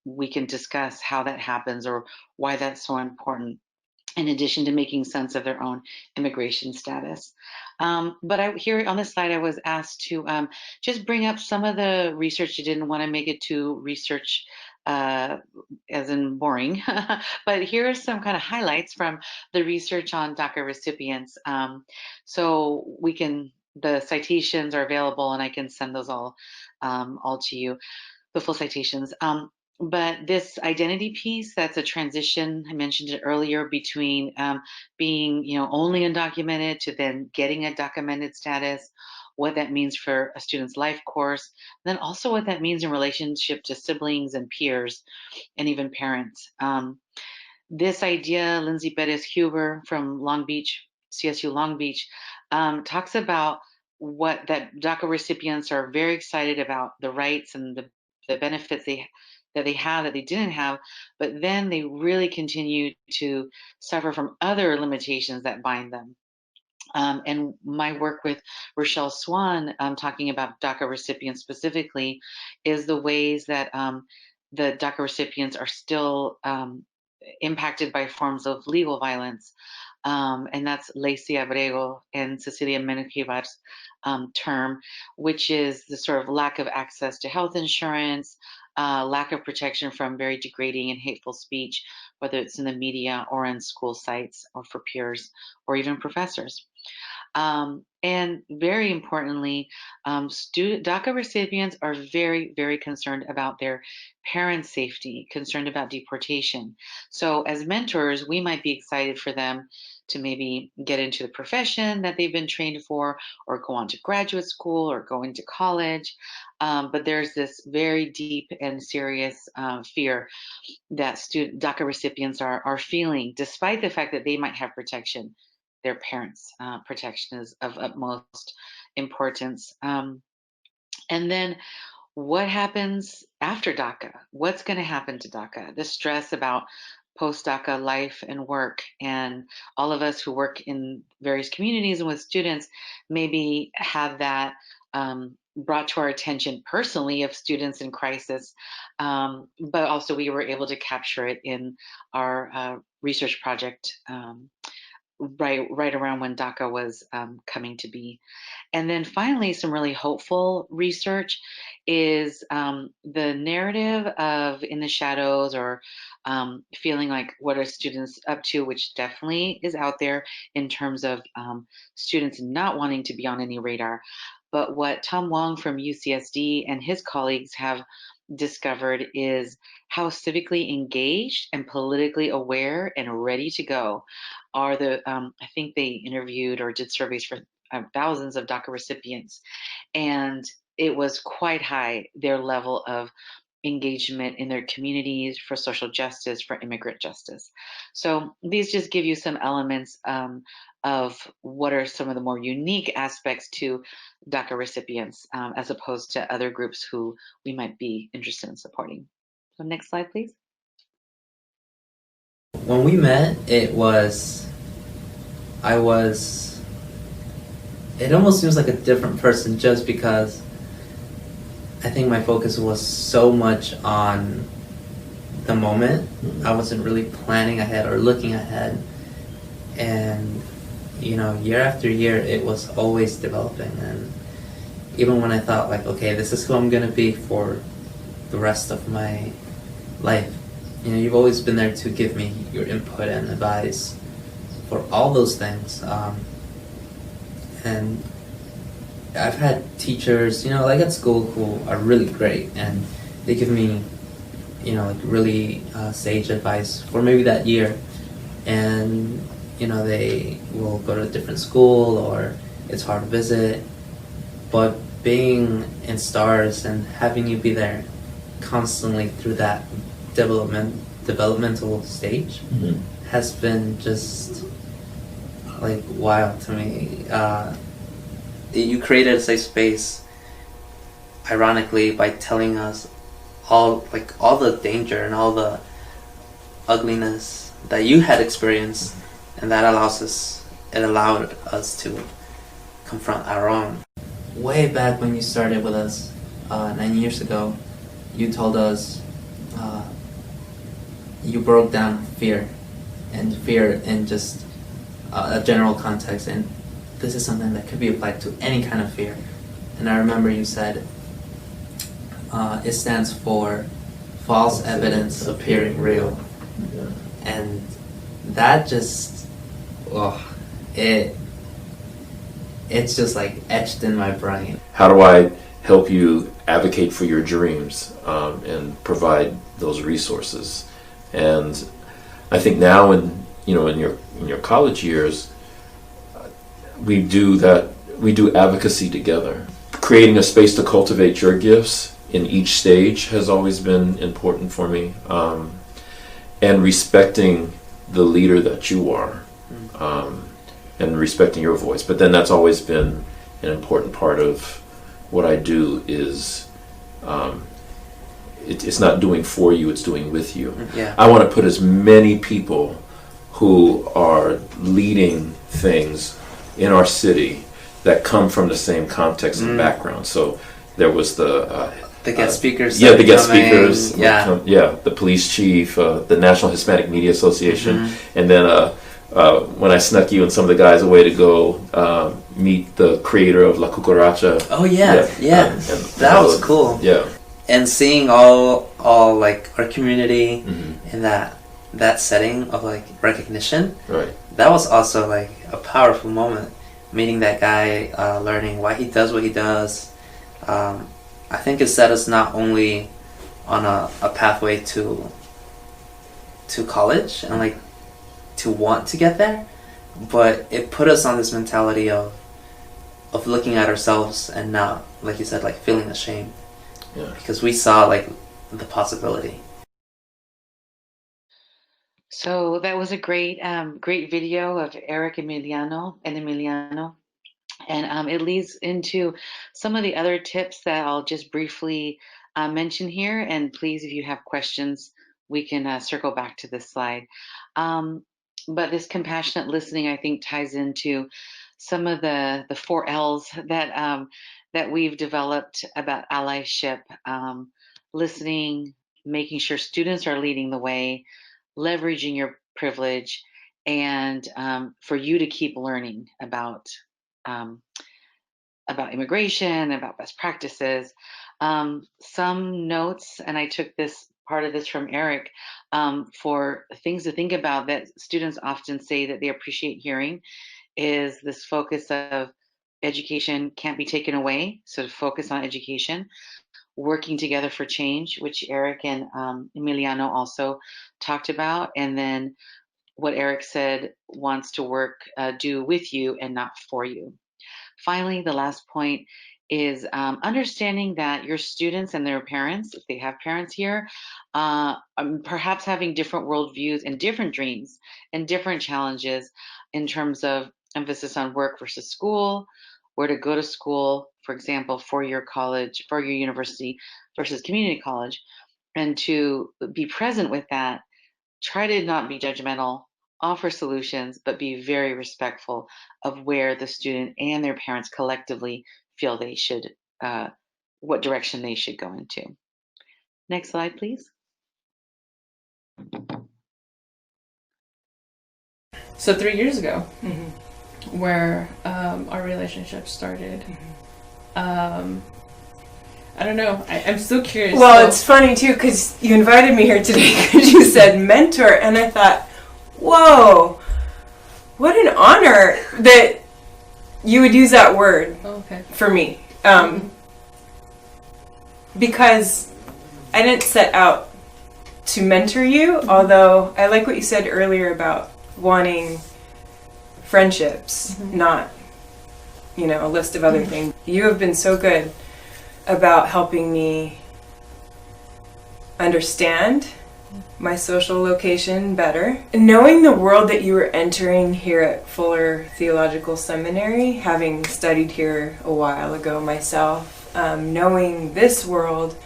we can discuss how that happens or why that's so important, in addition to making sense of their own immigration status. But here on this slide, I was asked to just bring up some of the research. I didn't want to make it too research as in boring, but here are some kind of highlights from the research on DACA recipients. So the citations are available, and I can send those all to you, the full citations. But this identity piece, that's a transition, I mentioned it earlier, between being, only undocumented to then getting a documented status, what that means for a student's life course, and then also what that means in relationship to siblings and peers and even parents. This idea, Lindsay Bettis Huber from Long Beach, CSU Long Beach, talks about that DACA recipients are very excited about the rights and the benefits that they have that they didn't have, but then they really continue to suffer from other limitations that bind them. And my work with Rochelle Swan, talking about DACA recipients specifically, is the ways that the DACA recipients are still impacted by forms of legal violence. And that's Lacey Abrego and Cecilia Menequivar's term, which is the sort of lack of access to health insurance, lack of protection from very degrading and hateful speech, whether it's in the media or in school sites or for peers or even professors. And very importantly, DACA recipients are very, very concerned about their parents' safety, concerned about deportation. So as mentors, we might be excited for them to maybe get into the profession that they've been trained for, or go on to graduate school, or go into college. But there's this very deep and serious fear that DACA recipients are feeling, despite the fact that they might have protection. Their parents' protection is of utmost importance. And then what happens after DACA? What's going to happen to DACA? The stress about post-DACA life and work, and all of us who work in various communities and with students maybe have that brought to our attention personally of students in crisis, but also we were able to capture it in our research project right around when DACA was coming to be. And then finally, some really hopeful research is the narrative of in the shadows, or feeling like what are students up to, which definitely is out there in terms of students not wanting to be on any radar. But what Tom Wong from UCSD and his colleagues have discovered is how civically engaged and politically aware and ready to go are the, I think they interviewed or did surveys for thousands of DACA recipients, and it was quite high, their level of engagement in their communities for social justice, for immigrant justice. So these just give you some elements of what are some of the more unique aspects to DACA recipients as opposed to other groups who we might be interested in supporting. So next slide, please. When we met, it almost seems like a different person, just because I think my focus was so much on the moment. I wasn't really planning ahead or looking ahead. And, year after year, it was always developing. And even when I thought, like, okay, this is who I'm going to be for the rest of my life, you've always been there to give me your input and advice for all those things. And I've had teachers, like at school, who are really great, and they give me, like really sage advice for maybe that year. And, they will go to a different school, or it's hard to visit. But being in STARS and having you be there constantly through that developmental stage has been just like wild to me. You created a safe space, ironically, by telling us all the danger and all the ugliness that you had experienced, and that allowed us to confront our own. Way back when you started with us 9 years ago, you told us you broke down fear in just a general context, and this is something that could be applied to any kind of fear. And I remember you said it stands for false evidence appearing real. And that just, it's just like etched in my brain. How do I help you advocate for your dreams and provide those resources? And I think now in your college years, we do advocacy together. Creating a space to cultivate your gifts in each stage has always been important for me, and respecting the leader that you are, and respecting your voice. But then that's always been an important part of what I do, is it's not doing for you, it's doing with you. Yeah. I want to put as many people who are leading things in our city that come from the same context and background. So there was the guest speakers. Yeah, the guest speakers. Yeah. The police chief, the National Hispanic Media Association, and then when I snuck you and some of the guys away to go meet the creator of La Cucaracha. Oh yeah. And that was cool. Yeah. And seeing all like our community in that setting of like recognition. Right. That was also like a powerful moment. Meeting that guy, learning why he does what he does. I think it set us not only on a pathway to college and like to want to get there, but it put us on this mentality of looking at ourselves and not, like you said, like feeling ashamed. Yeah. Because we saw like the possibility. So that was a great video of Eric Emiliano, and it leads into some of the other tips that I'll just briefly mention here. And please, if you have questions, we can circle back to this slide. But this compassionate listening, I think, ties into some of the 4 L's that we've developed about allyship: listening, making sure students are leading the way, leveraging your privilege, and for you to keep learning about immigration, about best practices. Some notes, and I took this part of this from Eric, for things to think about that students often say that they appreciate hearing, is this focus of education can't be taken away. So to focus on education, working together for change, which Eric and Emiliano also talked about. And then what Eric said, wants to do with you and not for you. Finally, the last point is understanding that your students and their parents, if they have parents here, perhaps having different worldviews and different dreams and different challenges in terms of emphasis on work versus school, where to go to school, for example, four-year college, four-year university versus community college, and to be present with that. Try to not be judgmental, offer solutions, but be very respectful of where the student and their parents collectively feel they should, what direction they should go into. Next slide, please. So 3 years ago, where our relationship started, I don't know. I'm still curious. Well, it's funny too because you invited me here today because you said mentor, and I thought, whoa, what an honor that you would use that word for me. Because I didn't set out to mentor you, although I like what you said earlier about wanting friendships, not, a list of other things. You have been so good about helping me understand my social location better. Knowing the world that you were entering here at Fuller Theological Seminary, having studied here a while ago myself, knowing this world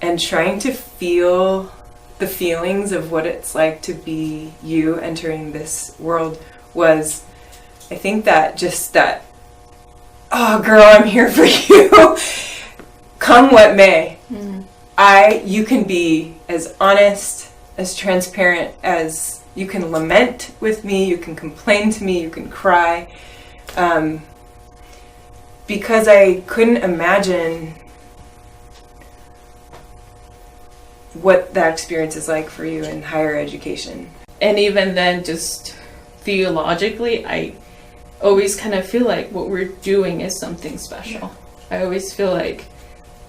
and trying to feel the feelings of what it's like to be you entering this world was, I think that oh girl, I'm here for you. Come what may. You can be as honest, as transparent as you can lament with me, you can complain to me, you can cry. Because I couldn't imagine what that experience is like for you in higher education. And even then, just theologically, I always kind of feel like what we're doing is something special. I always feel like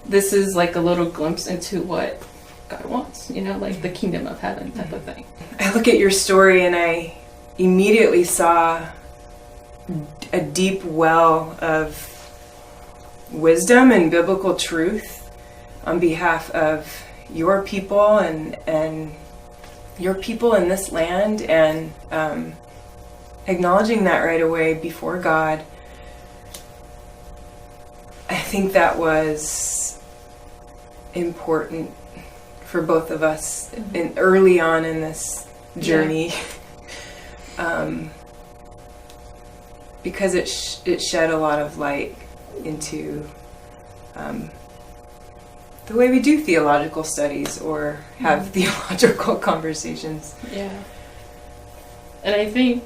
this is like a little glimpse into what God wants, like the kingdom of heaven type of thing. I look at your story and I immediately saw a deep well of wisdom and biblical truth on behalf of your people and your people in this land, and acknowledging that right away before God. I think that was important for both of us early on in this journey. Because it shed a lot of light into the way we do theological studies or have theological conversations. Yeah. And I think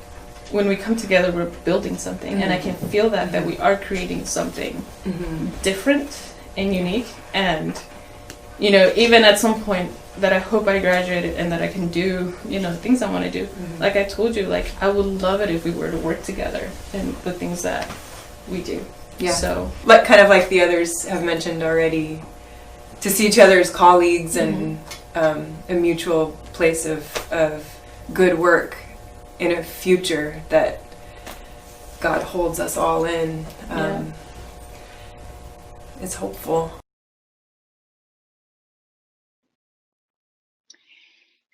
when we come together, we're building something, and I can feel that we are creating something different and unique. And, you know, even at some point that I hope I graduated and that I can do, you know, the things I want to do. Like I told you, like, I would love it if we were to work together in the things that we do. Yeah. So, like, kind of like the others have mentioned already, to see each other as colleagues and a mutual place of good work in a future that God holds us all in. It's hopeful.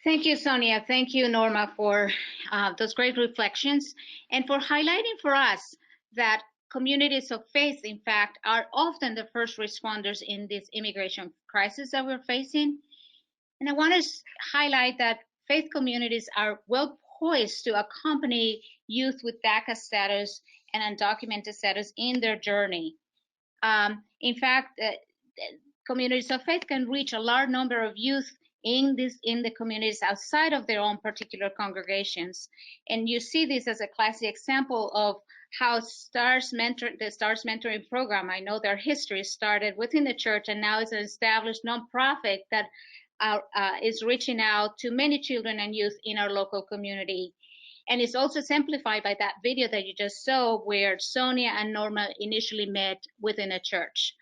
Thank you, Sonia. Thank you, Norma, for those great reflections and for highlighting for us that communities of faith, in fact, are often the first responders in this immigration crisis that we're facing. And I want to highlight that faith communities are well poised to accompany youth with DACA status and undocumented status in their journey. In fact, communities of faith can reach a large number of youth in the communities outside of their own particular congregations. And you see this as a classic example of how the Stars Mentoring Program, I know their history started within the church, and now it's an established nonprofit that is reaching out to many children and youth in our local community. And it's also exemplified by that video that you just saw where Sonia and Norma initially met within a church.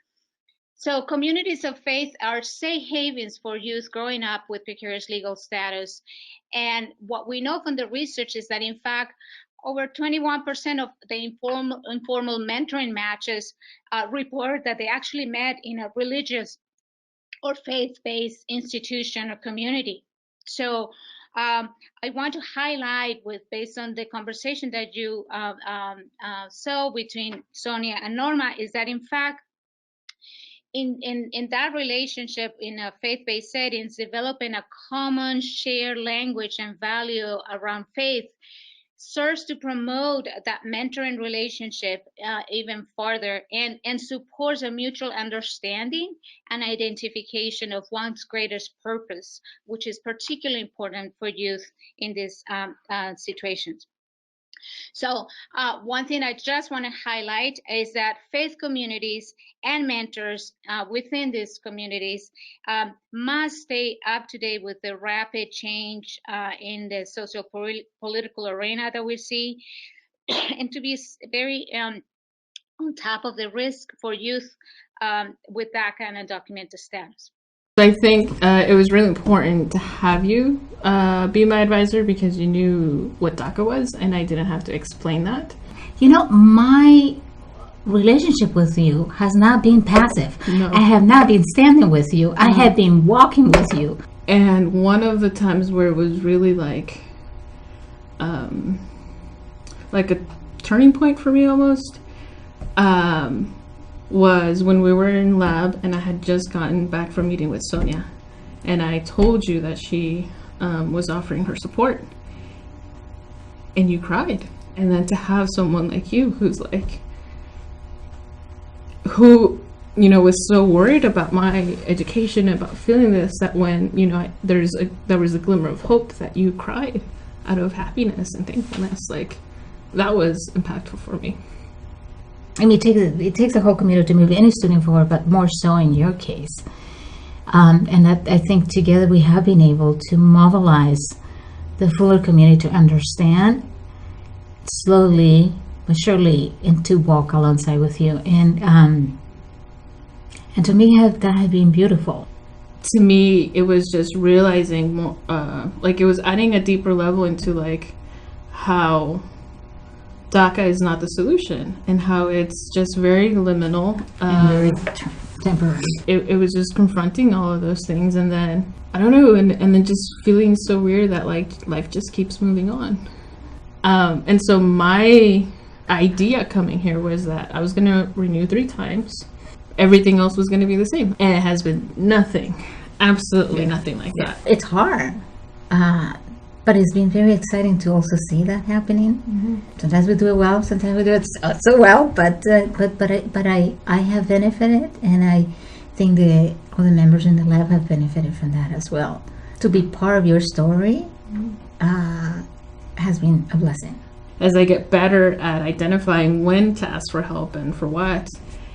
So communities of faith are safe havens for youth growing up with precarious legal status. And what we know from the research is that, in fact, over 21% of the informal mentoring matches report that they actually met in a religious or faith-based institution or community. So I want to highlight, based on the conversation that you saw between Sonia and Norma, is that, in fact, in that relationship, in a faith-based settings, developing a common shared language and value around faith serves to promote that mentoring relationship even further and supports a mutual understanding and identification of one's greatest purpose, which is particularly important for youth in these situations. So one thing I just want to highlight is that faith communities and mentors within these communities must stay up to date with the rapid change in the socio-political arena that we see, and to be very on top of the risk for youth with DACA and undocumented status. I think it was really important to have you be my advisor because you knew what DACA was and I didn't have to explain that. You know, my relationship with you has not been passive. No. I have not been standing with you. I have been walking with you. And one of the times where it was really like a turning point for me almost, was when we were in lab and I had just gotten back from meeting with Sonia, and I told you that she was offering her support, and you cried. And then to have someone like you who was so worried about my education, about feeling this, that when there was a glimmer of hope, that you cried out of happiness and thankfulness, like that was impactful for me. I mean, it takes a whole community to move any student forward, but more so in your case. And I think together we have been able to mobilize the Fuller community to understand slowly but surely and to walk alongside with you. And to me, that has been beautiful. To me, it was just realizing more, like it was adding a deeper level into like how DACA is not the solution and how it's just very liminal and very temporary. It was just confronting all of those things, and then I don't know, and then just feeling so weird that like life just keeps moving on. And so my idea coming here was that I was going to renew 3 times. Everything else was going to be the same, and it has been nothing. absolutely nothing like that. It's hard, but it's been very exciting to also see that happening. Sometimes we do it well, sometimes we do it not so well, but I have benefited, and I think the other members in the lab have benefited from that as well. To be part of your story has been a blessing. As I get better at identifying when to ask for help and for what,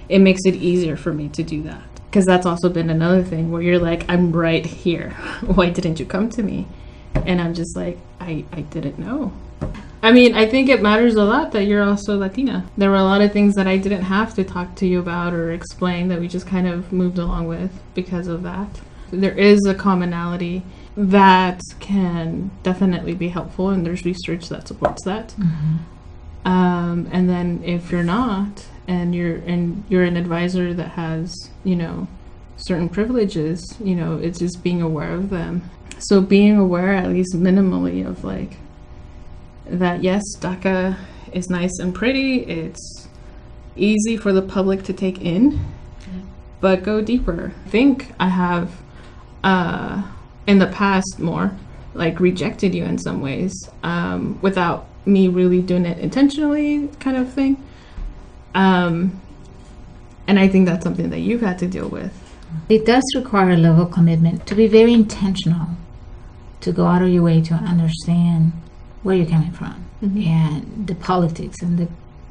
it makes it easier for me to do that. Because that's also been another thing where you're like, I'm right here. Why didn't you come to me? And I'm just like, I didn't know. I mean, I think it matters a lot that you're also Latina. There were a lot of things that I didn't have to talk to you about or explain that we just kind of moved along with because of that. There is a commonality that can definitely be helpful, and there's research that supports that. And then if you're not, and you're an advisor that has, certain privileges, it's just being aware of them. So being aware, at least minimally, of like that, yes, DACA is nice and pretty. It's easy for the public to take in, but go deeper. I think I have, in the past, more like rejected you in some ways, without me really doing it intentionally, kind of thing. And I think that's something that you've had to deal with. It does require a level of commitment to be very intentional, to go out of your way to understand where you're coming from, and the politics and the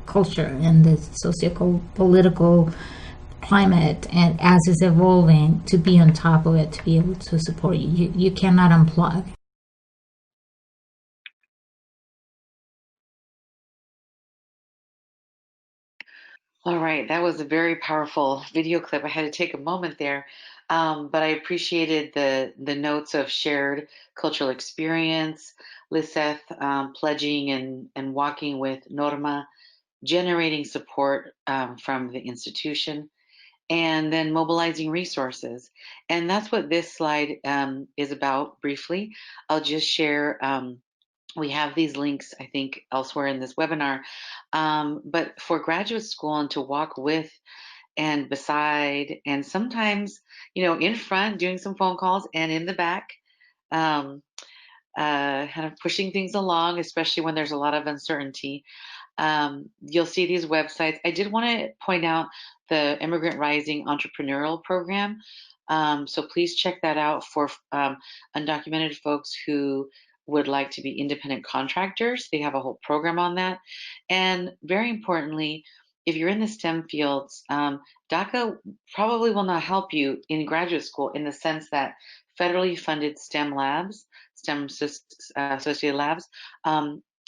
culture and the socio-political climate, and as it's evolving, to be on top of it, to be able to support you. You cannot unplug. All right, that was a very powerful video clip. I had to take a moment there, but I appreciated the notes of shared cultural experience, Liseth pledging and walking with Norma, generating support from the institution, and then mobilizing resources. And that's what this slide is about briefly. I'll just share. We have these links, I think, elsewhere in this webinar. But for graduate school, and to walk with and beside, and sometimes, in front, doing some phone calls, and in the back, kind of pushing things along, especially when there's a lot of uncertainty. You'll see these websites. I did want to point out the Immigrant Rising Entrepreneurial Program. So please check that out for undocumented folks who would like to be independent contractors. They have a whole program on that. And very importantly, if you're in the STEM fields, DACA probably will not help you in graduate school, in the sense that federally funded STEM labs, STEM associated labs,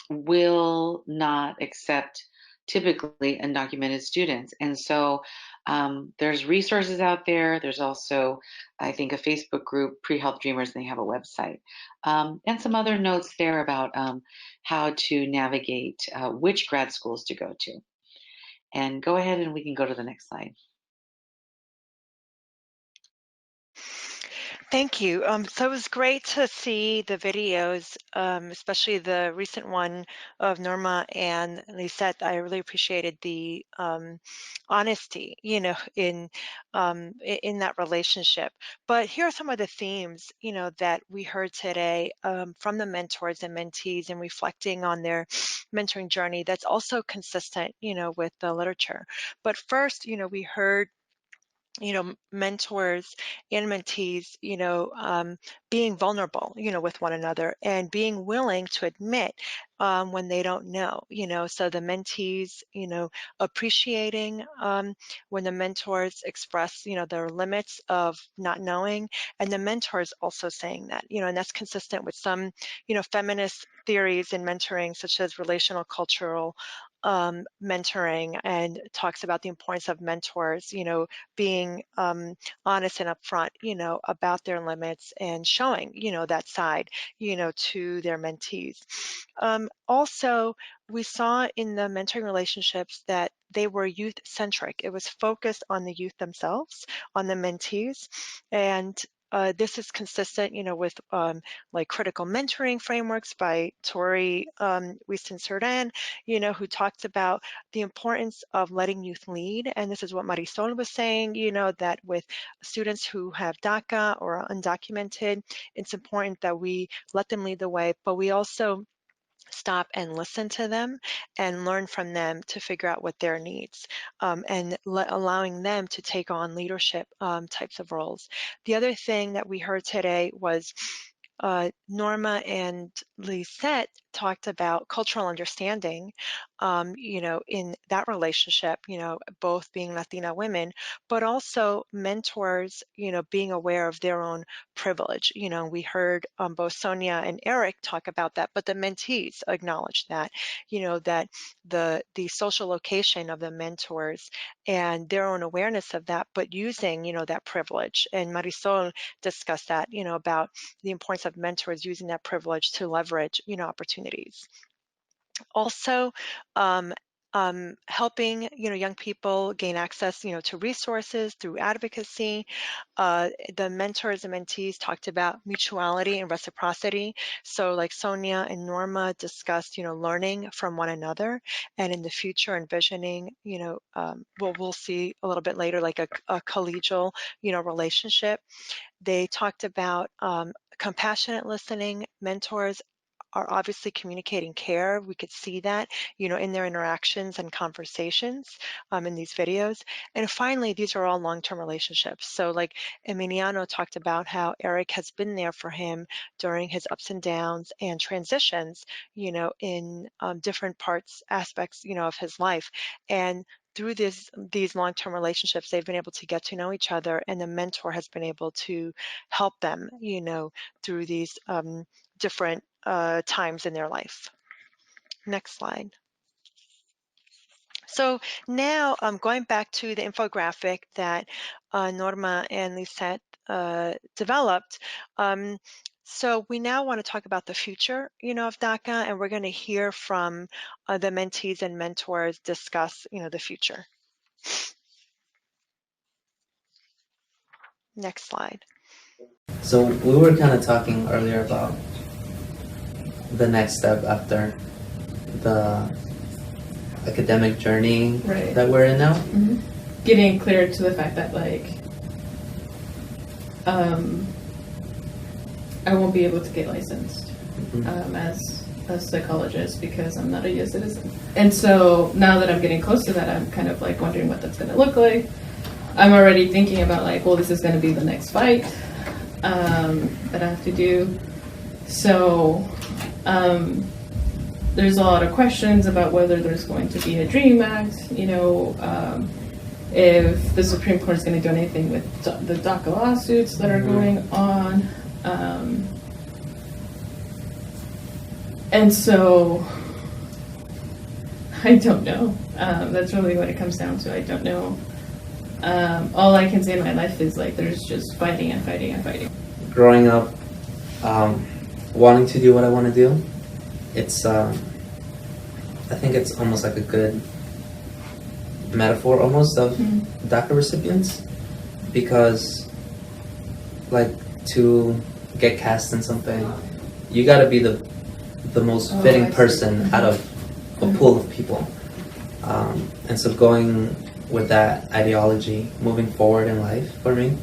will not accept typically undocumented students. And so there's resources out there. There's also, I think, a Facebook group, Pre-Health Dreamers, and they have a website. And some other notes there about how to navigate which grad schools to go to. And go ahead and we can go to the next slide. Thank you. So it was great to see the videos, especially the recent one of Norma and Lisette. I really appreciated the honesty, in that relationship. But here are some of the themes, that we heard today from the mentors and mentees, and reflecting on their mentoring journey. That's also consistent, with the literature. But first, we heard mentors and mentees, being vulnerable, with one another, and being willing to admit when they don't know, so the mentees, appreciating when the mentors express, their limits of not knowing, and the mentors also saying that, and that's consistent with some, feminist theories in mentoring, such as relational cultural mentoring, and talks about the importance of mentors, being honest and upfront, about their limits, and showing, that side, to their mentees. Also, we saw in the mentoring relationships that they were youth-centric. It was focused on the youth themselves, on the mentees, and this is consistent, with like critical mentoring frameworks by Tori Wieston-Serdan, who talks about the importance of letting youth lead. And this is what Marisol was saying, that with students who have DACA or are undocumented, it's important that we let them lead the way, but we also stop and listen to them and learn from them to figure out what their needs, and allowing them to take on leadership types of roles. The other thing that we heard today was Norma and Lisette talked about cultural understanding, in that relationship, both being Latina women, but also mentors, being aware of their own privilege. We heard both Sonia and Eric talk about that, but the mentees acknowledge that, that the social location of the mentors and their own awareness of that, but using, that privilege. And Marisol discussed that, about the importance of mentors using that privilege to leverage, opportunities. Also, helping young people gain access to resources through advocacy. The mentors and mentees talked about mutuality and reciprocity. So like Sonia and Norma discussed learning from one another, and in the future envisioning we'll see a little bit later like a collegial relationship. They talked about compassionate listening. Mentors are obviously communicating care. We could see that, in their interactions and conversations in these videos. And finally, these are all long-term relationships. So like Emiliano talked about how Eric has been there for him during his ups and downs and transitions, in different aspects, of his life. And through these long-term relationships, they've been able to get to know each other, and the mentor has been able to help them, through these different times in their life. Next slide. So now going back to the infographic that Norma and Lisette developed. So we now want to talk about the future, of DACA, and we're going to hear from the mentees and mentors discuss, the future. Next slide. So we were kind of talking earlier about the next step after the academic journey that we're in now. Mm-hmm. Getting clear to the fact that I won't be able to get licensed as a psychologist because I'm not a U.S. citizen. And so now that I'm getting close to that, I'm kind of like wondering what that's going to look like. I'm already thinking about well, this is going to be the next fight that I have to do. So there's a lot of questions about whether there's going to be a DREAM Act, if the Supreme Court is going to do anything with the DACA lawsuits that are going on. And so I don't know. That's really what it comes down to. I don't know. All I can say in my life is there's just fighting and fighting and fighting. Growing up, wanting to do what I want to do, it's I think it's almost like a good metaphor almost of DACA recipients, because to get cast in something, you got to be the most fitting person out of a pool of people, and so going with that ideology moving forward in life for me,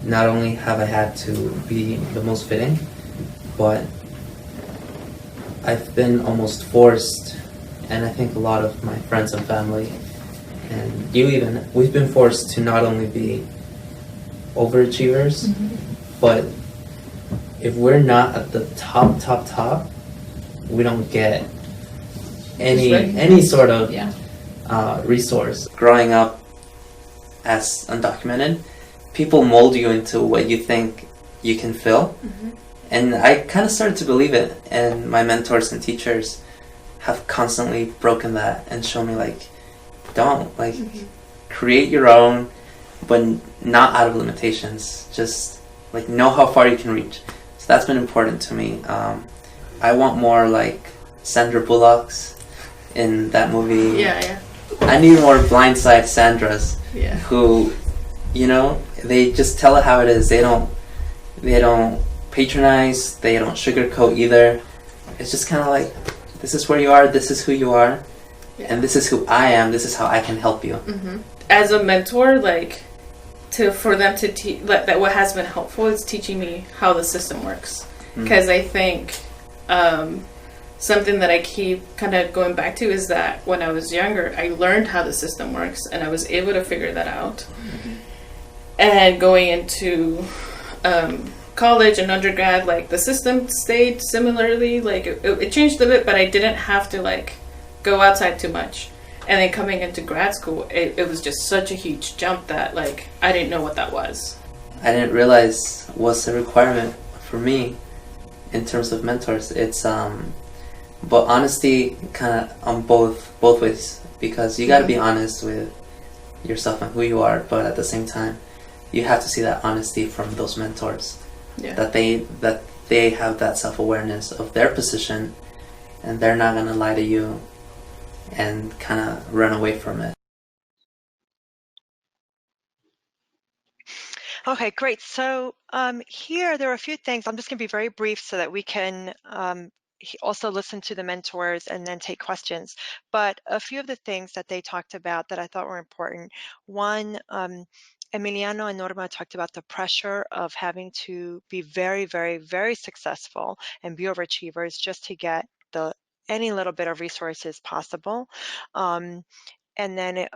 not only have I had to be the most fitting, but I've been almost forced, and I think a lot of my friends and family, and you even, we've been forced to not only be overachievers, but if we're not at the top, we don't get any sort of resource. Growing up as undocumented, people mold you into what you think you can fill. And I kind of started to believe it, and my mentors and teachers have constantly broken that and shown me don't create your own, but not out of limitations. Just know how far you can reach. So that's been important to me. I want more Sandra Bullock's in that movie. Yeah. I need more blindside Sandras who, they just tell it how it is. They don't They don't patronize. They don't sugarcoat either. It's just kind of like, this is where you are. This is who you are, and this is who I am. This is how I can help you. Mm-hmm. As a mentor, like for them to teach, that what has been helpful is teaching me how the system works. Because I think something that I keep kind of going back to is that when I was younger, I learned how the system works, and I was able to figure that out. Mm-hmm. And going into college and undergrad, like the system stayed similarly. Like it changed a bit, but I didn't have to like go outside too much. And then coming into grad school, it was just such a huge jump that like I didn't know what that was. I didn't realize what's a requirement for me in terms of mentors. It's but honesty kind of on both ways, because you got to be honest with yourself and who you are, but at the same time you have to see that honesty from those mentors. Yeah. That they have that self-awareness of their position, and they're not going to lie to you and kind of run away from it. Okay, great. So here there are a few things. I'm just going to be very brief so that we can also listen to the mentors and then take questions. But a few of the things that they talked about that I thought were important. One, Emiliano and Norma talked about the pressure of having to be very, very, very successful and be overachievers just to get any little bit of resources possible. And then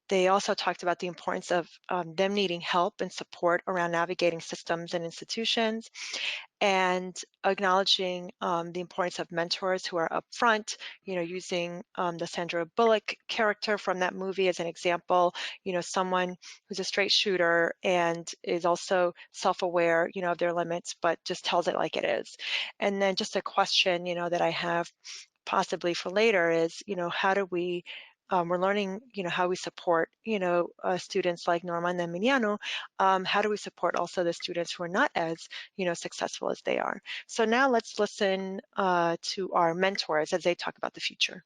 they also talked about the importance of them needing help and support around navigating systems and institutions, and acknowledging the importance of mentors who are upfront, using the Sandra Bullock character from that movie as an example, someone who's a straight shooter and is also self-aware, of their limits, but just tells it like it is. And then just a question, that I have possibly for later is, how do we we're learning, how we support, students like Norma and Emiliano. How do we support also the students who are not as, successful as they are? So now let's listen to our mentors as they talk about the future.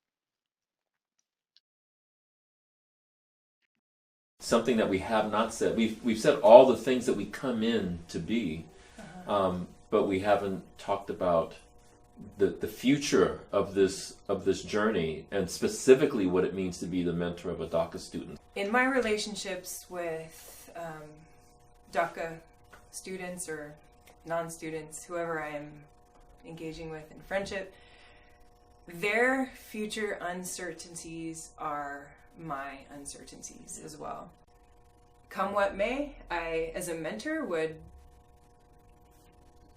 Something that we have not said. We've said all the things that we come in to be, but we haven't talked about the future of this journey, and specifically what it means to be the mentor of a DACA student. In my relationships with DACA students or non-students, whoever I am engaging with in friendship, their future uncertainties are my uncertainties as well. Come what may, I, as a mentor, would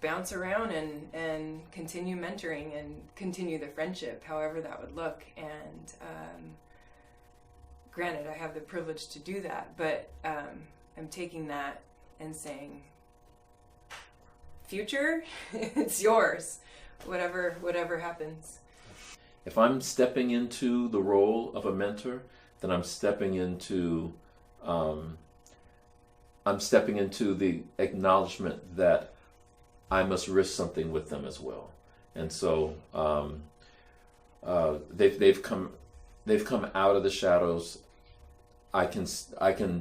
bounce around and continue mentoring and continue the friendship, however that would look. And granted, I have the privilege to do that, but I'm taking that and saying, future, it's yours, whatever happens. If I'm stepping into the role of a mentor, then I'm stepping into the acknowledgement that I must risk something with them as well. And so they've come out of the shadows. I can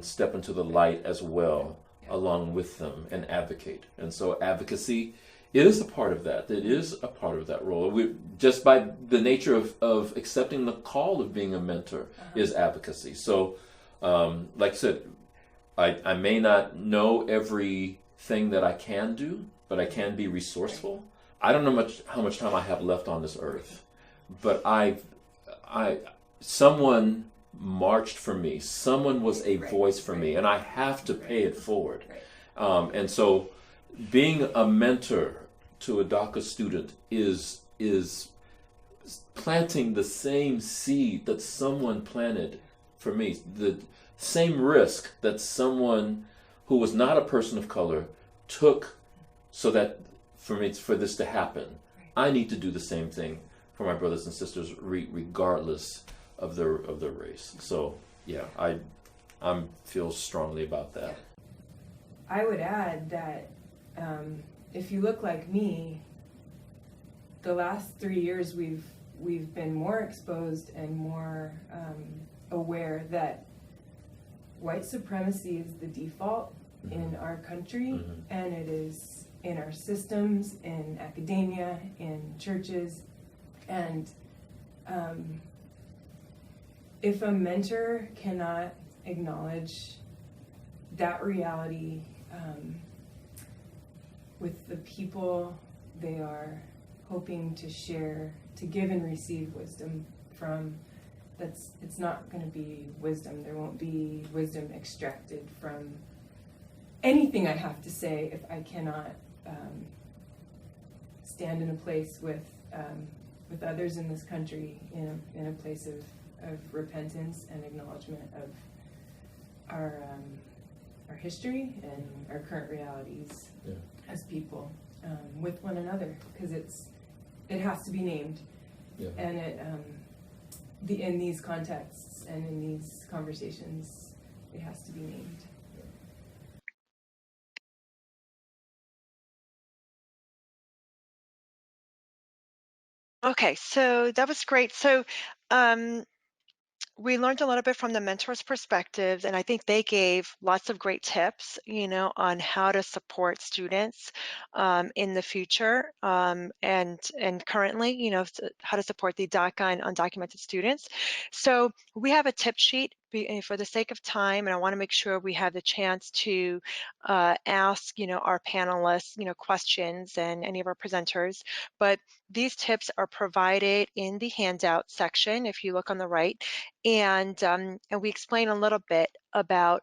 step into the light as well, along with them, and advocate. And so advocacy is a part of that. It is a part of that role. Just by the nature of accepting the call of being a mentor is advocacy. So like I said, I may not know everything that I can do, but I can be resourceful. I don't know how much time I have left on this earth, but someone marched for me. Someone was a voice for me, and I have to pay it forward. And so, being a mentor to a DACA student is planting the same seed that someone planted for me. The same risk that someone who was not a person of color took, so that for this to happen, I need to do the same thing for my brothers and sisters, regardless of their race. So yeah, I feel strongly about that. I would add that if you look like me, the last 3 years we've been more exposed and more aware that white supremacy is the default in our country, and it is in our systems, in academia, in churches. And if a mentor cannot acknowledge that reality with the people they are hoping to share, to give and receive wisdom from, it's not going to be wisdom. There won't be wisdom extracted from anything I have to say if I cannot stand in a place with others in this country in a place of repentance and acknowledgement of our history and our current realities as people with one another, because it has to be named, and in these contexts and in these conversations, it has to be named. Okay, so that was great. So we learned a little bit from the mentors' perspectives, and I think they gave lots of great tips, on how to support students in the future and currently, how to support the DACA and undocumented students. So we have a tip sheet for the sake of time, and I want to make sure we have the chance to ask, our panelists, questions and any of our presenters. But these tips are provided in the handout section, if you look on the right. And we explain a little bit about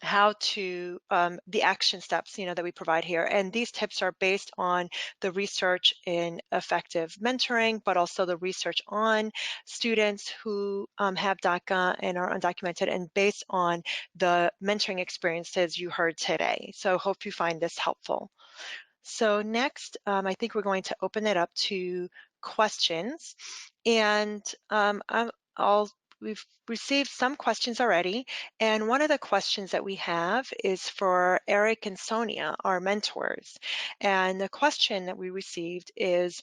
how to the action steps that we provide here, and these tips are based on the research in effective mentoring, but also the research on students who have DACA and are undocumented, and based on the mentoring experiences you heard today. So hope you find this helpful. So next, I think we're going to open it up to questions, and we've received some questions already, and one of the questions that we have is for Eric and Sonia, our mentors. And the question that we received is,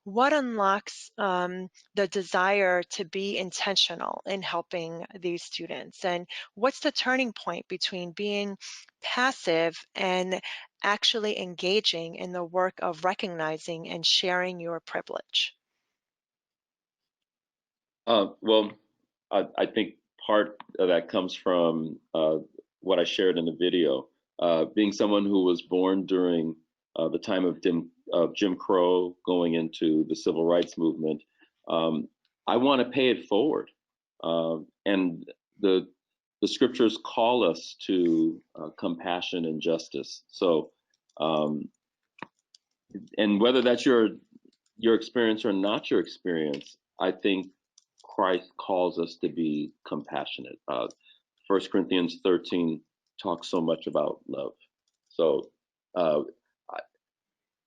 what unlocks the desire to be intentional in helping these students? And what's the turning point between being passive and actually engaging in the work of recognizing and sharing your privilege? Well, I think part of that comes from what I shared in the video. Being someone who was born during the time of Jim Crow, going into the civil rights movement, I want to pay it forward. And the scriptures call us to compassion and justice. So, and whether that's your experience or not your experience, I think Christ calls us to be compassionate. 1 Corinthians 13 talks so much about love. So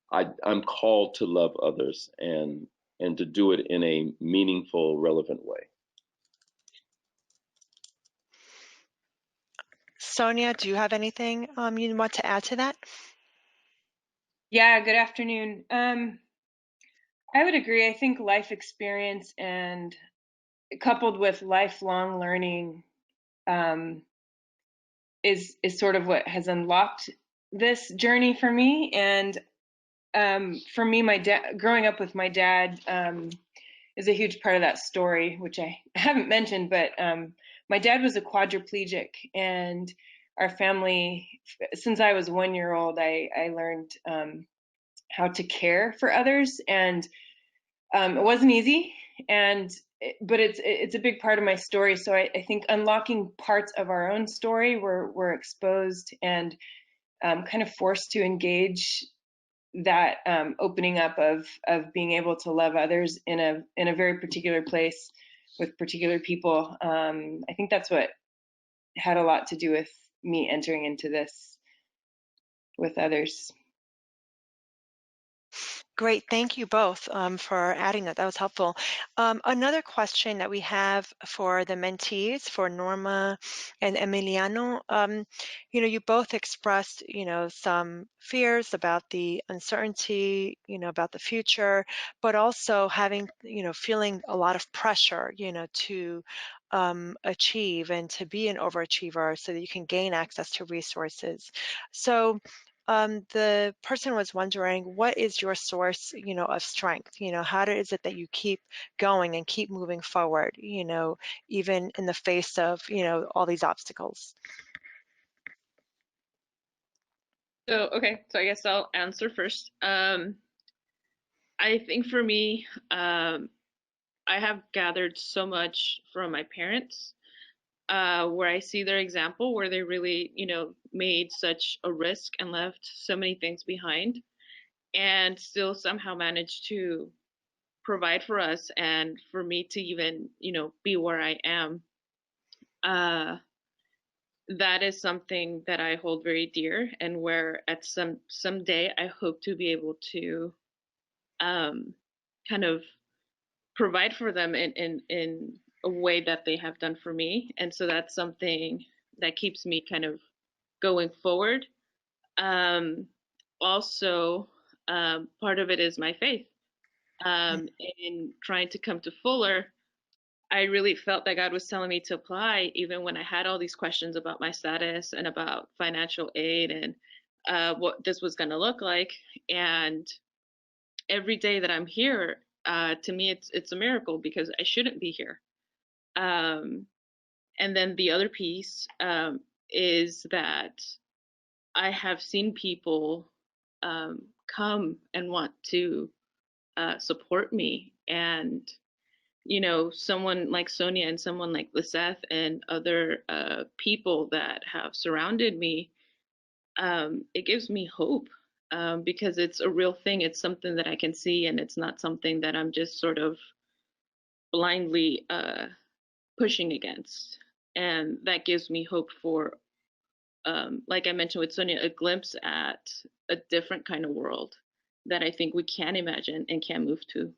I'm called to love others and to do it in a meaningful, relevant way. Sonia, do you have anything you want to add to that? Yeah, good afternoon. I would agree. I think life experience and coupled with lifelong learning is sort of what has unlocked this journey for me. And for me, my dad, growing up with my dad, is a huge part of that story, which I haven't mentioned. But my dad was a quadriplegic, and our family, since I was 1 year old, I learned how to care for others, and it wasn't easy, but it's a big part of my story. So I think unlocking parts of our own story were exposed and kind of forced to engage that opening up of being able to love others in a very particular place with particular people. I think that's what had a lot to do with me entering into this with others. Great, thank you both for adding that. That was helpful. Another question that we have for the mentees, for Norma and Emiliano, you both expressed, some fears about the uncertainty, about the future, but also having, feeling a lot of pressure, to achieve and to be an overachiever so that you can gain access to resources. So the person was wondering, what is your source, of strength? How is it that you keep going and keep moving forward, even in the face of, all these obstacles? So, okay, so I guess I'll answer first. I think for me, I have gathered so much from my parents, where I see their example, where they really, made such a risk and left so many things behind, and still somehow managed to provide for us and for me to even, be where I am. That is something that I hold very dear, and where at someday I hope to be able to kind of provide for them in a way that they have done for me. And so that's something that keeps me kind of going forward. Um, Also, part of it is my faith. In trying to come to Fuller, I really felt that God was telling me to apply, even when I had all these questions about my status and about financial aid and what this was going to look like. And every day that I'm here, to me, it's a miracle, because I shouldn't be here. And then the other piece is that I have seen people come and want to support me, and someone like Sonia and someone like Liseth and other people that have surrounded me, it gives me hope, because it's a real thing. It's something that I can see, and it's not something that I'm just sort of blindly pushing against. And that gives me hope for, like I mentioned with Sonia, a glimpse at a different kind of world that I think we can imagine and can move to.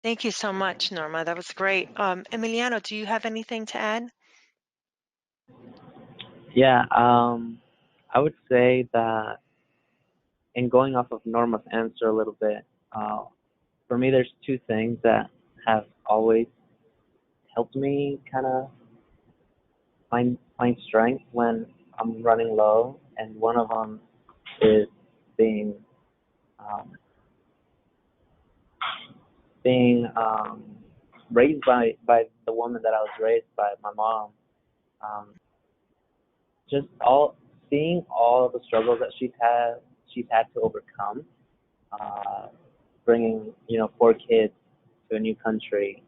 Thank you so much, Norma. That was great. Emiliano, do you have anything to add? Yeah, I would say that in going off of Norma's answer a little bit, for me, there's two things that have always helped me kind of find strength when I'm running low, and one of them is being um, raised by the woman that I was raised by, my mom. Um, just all seeing all the struggles that she's had to overcome, uh, bringing 4 kids to a new country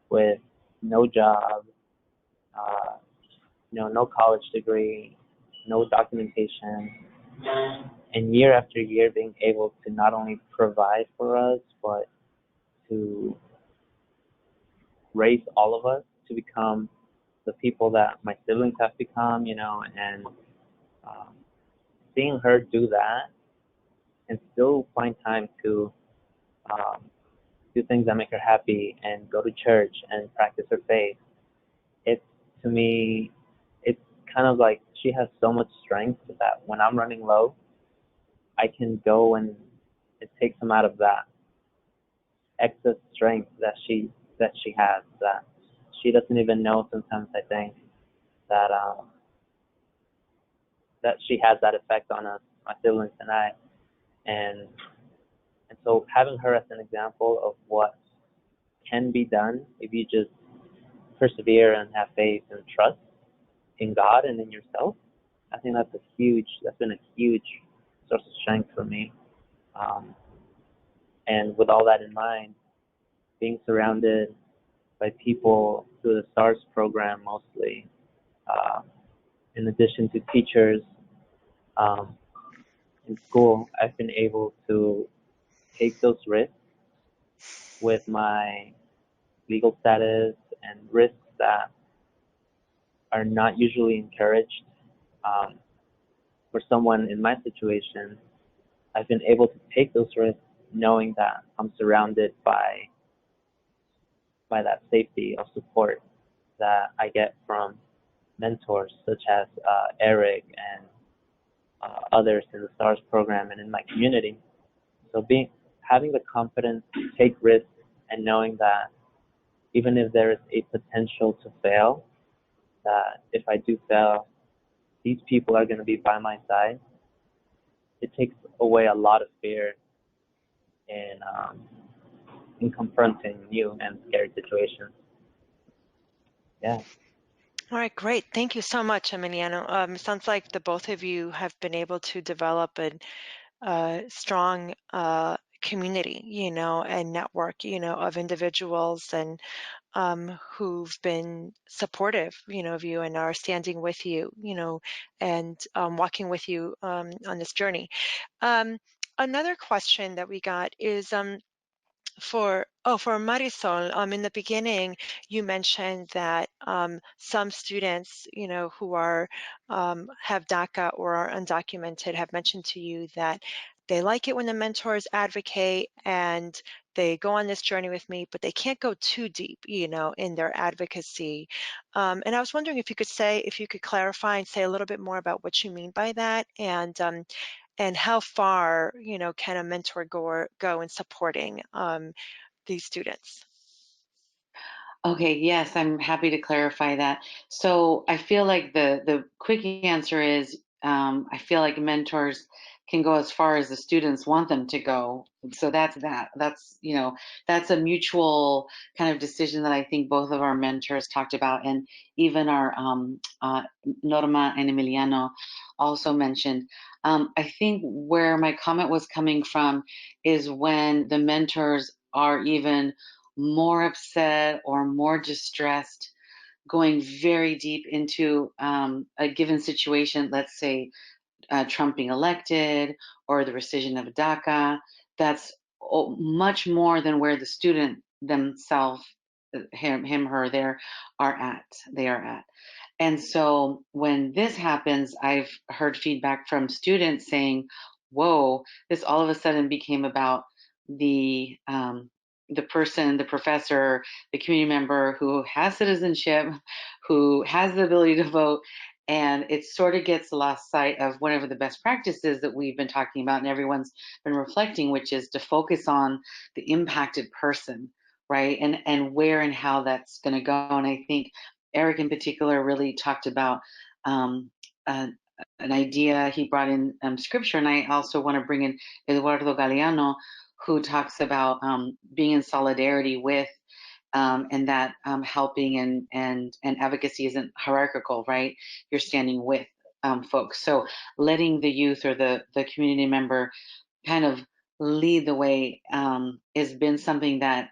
with no job, uh, no college degree, no documentation, and year after year being able to not only provide for us but to raise all of us to become the people that my siblings have become, and um, seeing her do that and still find time to um, do things that make her happy and go to church and practice her faith. It's to me, it's kind of like she has so much strength that when I'm running low, I can go and it takes some out of that excess strength that she has that she doesn't even know sometimes. I think that that she has that effect on us, my siblings and I, and so having her as an example of what can be done if you just persevere and have faith and trust in God and in yourself, I think that's been a huge source of strength for me. Um, and with all that in mind, being surrounded by people through the STARS program mostly, uh, in addition to teachers um, in school, I've been able to take those risks with my legal status and risks that are not usually encouraged. Um, for someone in my situation, I've been able to take those risks knowing that I'm surrounded by that safety of support that I get from mentors such as Eric and others in the STARS program and in my community. So having the confidence to take risks and knowing that even if there is a potential to fail, that if I do fail, these people are going to be by my side. It takes away a lot of fear in confronting new and scary situations. Yeah. All right, great. Thank you so much, Emiliano. It sounds like the both of you have been able to develop a strong community, and network, of individuals and who've been supportive, of you and are standing with you, and walking with you on this journey. Another question that we got is for Marisol, in the beginning, you mentioned that some students, who are have DACA or are undocumented, have mentioned to you that they like it when the mentors advocate and they go on this journey with me, but they can't go too deep, in their advocacy. And I was wondering if you could clarify and say a little bit more about what you mean by that, and how far, can a mentor go in supporting these students? Okay, yes, I'm happy to clarify that. So I feel like the quick answer is I feel like mentors can go as far as the students want them to go. So that's that. That's a mutual kind of decision that I think both of our mentors talked about, and even our Norma and Emiliano also mentioned. I think where my comment was coming from is when the mentors are even more upset or more distressed, going very deep into a given situation, let's say Trump being elected or the rescission of DACA, that's much more than where the student themselves, him, her, they are at. And so when this happens, I've heard feedback from students saying, whoa, this all of a sudden became about the person, the professor, the community member who has citizenship, who has the ability to vote. And it sort of gets lost sight of one of the best practices that we've been talking about and everyone's been reflecting, which is to focus on the impacted person, right? And where and how that's going to go. And I think Eric in particular really talked about um, an idea. He brought in scripture, and I also want to bring in Eduardo Galeano, who talks about being in solidarity with, and that helping and advocacy isn't hierarchical, right? You're standing with folks. So letting the youth or the community member kind of lead the way has been something that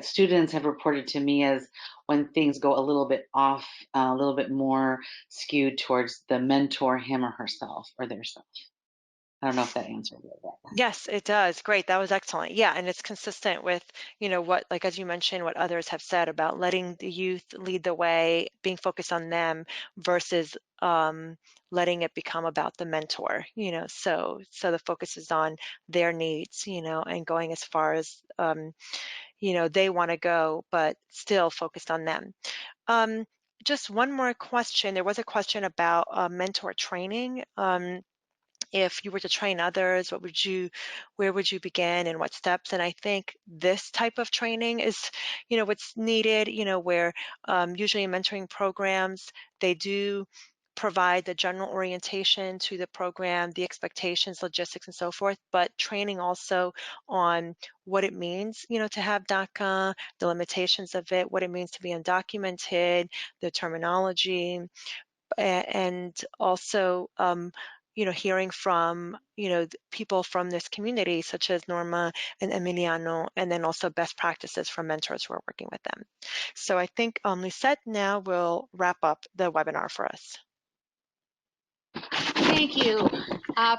students have reported to me as when things go a little bit off, a little bit more skewed towards the mentor, him or herself or their self. I don't know if that answered it. Yes, it does. Great. That was excellent. Yeah, and it's consistent with, what, like as you mentioned, what others have said about letting the youth lead the way, being focused on them versus letting it become about the mentor, so the focus is on their needs, and going as far as they want to go, but still focused on them. Just one more question. There was a question about mentor training. If you were to train others, where would you begin and what steps? And I think this type of training is, what's needed, where usually in mentoring programs, they do provide the general orientation to the program, the expectations, logistics, and so forth, but training also on what it means, to have DACA, the limitations of it, what it means to be undocumented, the terminology, and also hearing from people from this community such as Norma and Emiliano, and then also best practices from mentors who are working with them. So I think Lisette now will wrap up the webinar for us. Thank you.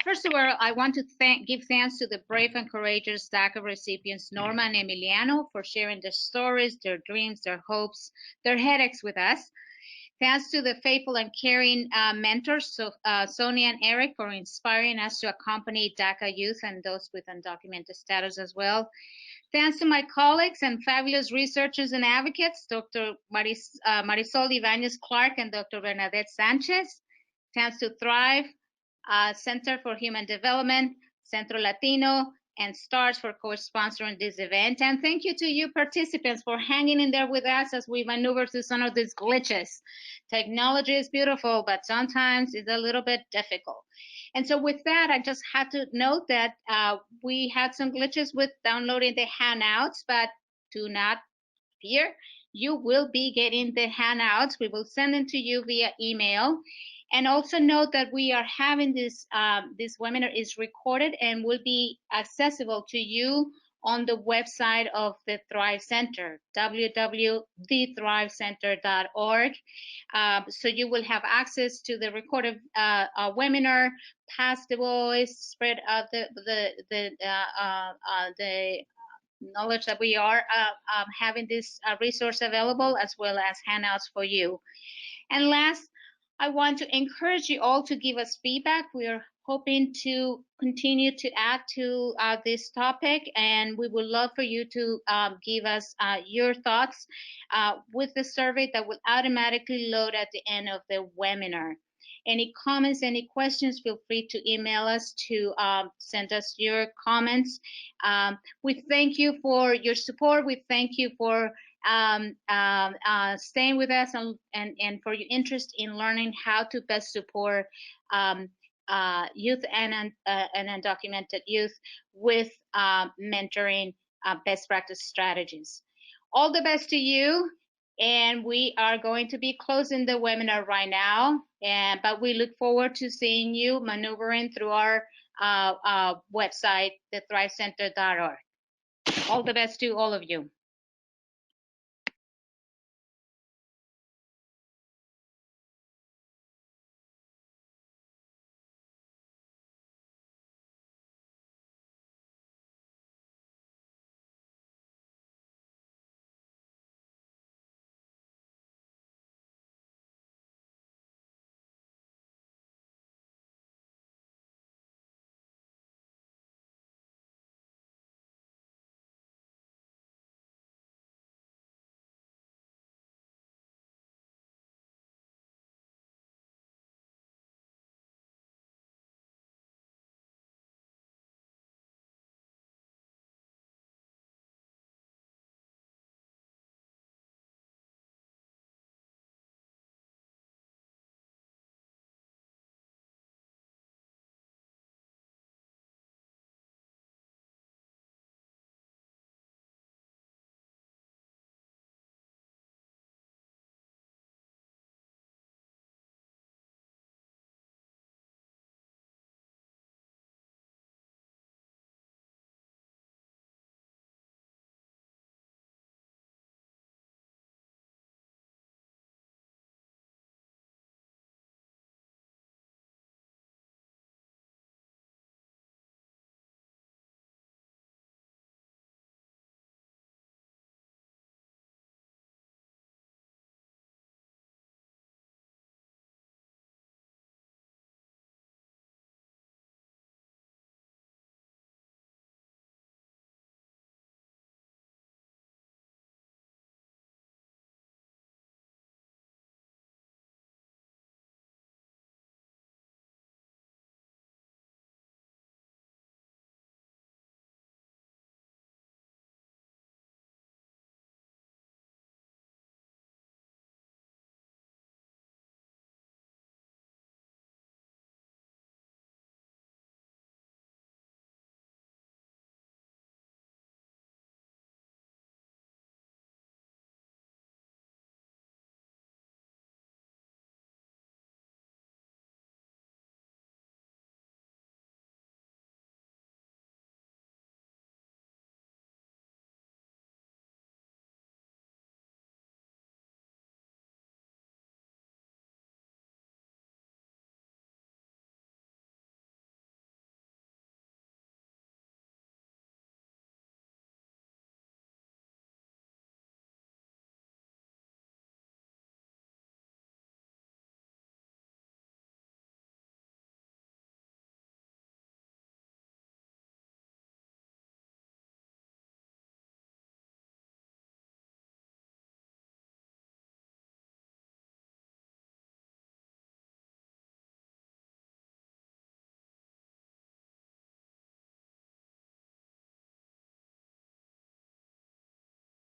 First of all, I want to give thanks to the brave and courageous DACA recipients, Norma and Emiliano, for sharing their stories, their dreams, their hopes, their headaches with us. Thanks to the faithful and caring mentors, Sonia and Eric, for inspiring us to accompany DACA youth and those with undocumented status as well. Thanks to my colleagues and fabulous researchers and advocates, Dr. Marisol Ibanez-Clark and Dr. Bernadette Sanchez. Thanks to Thrive, Center for Human Development, Centro Latino, and STARS for co-sponsoring this event. And thank you to you participants for hanging in there with us as we maneuver through some of these glitches. Technology is beautiful, but sometimes it's a little bit difficult. And so with that, I just had to note that we had some glitches with downloading the handouts, but do not fear. You will be getting the handouts. We will send them to you via email. And also note that we are having this, this webinar is recorded and will be accessible to you on the website of the Thrive Center, www.thethrivecenter.org. So you will have access to the recorded webinar, pass the voice, spread the knowledge that we are having this resource available, as well as handouts for you. And last, I want to encourage you all to give us feedback. We are hoping to continue to add to this topic, and we would love for you to give us your thoughts with the survey that will automatically load at the end of the webinar. Any comments, any questions, feel free to email us to send us your comments. We thank you for your support. We thank you for staying with us and for your interest in learning how to best support youth and undocumented youth with mentoring best practice strategies. All the best to you. And we are going to be closing the webinar right now, but we look forward to seeing you maneuvering through our website, thethrivecenter.org. All the best to all of you.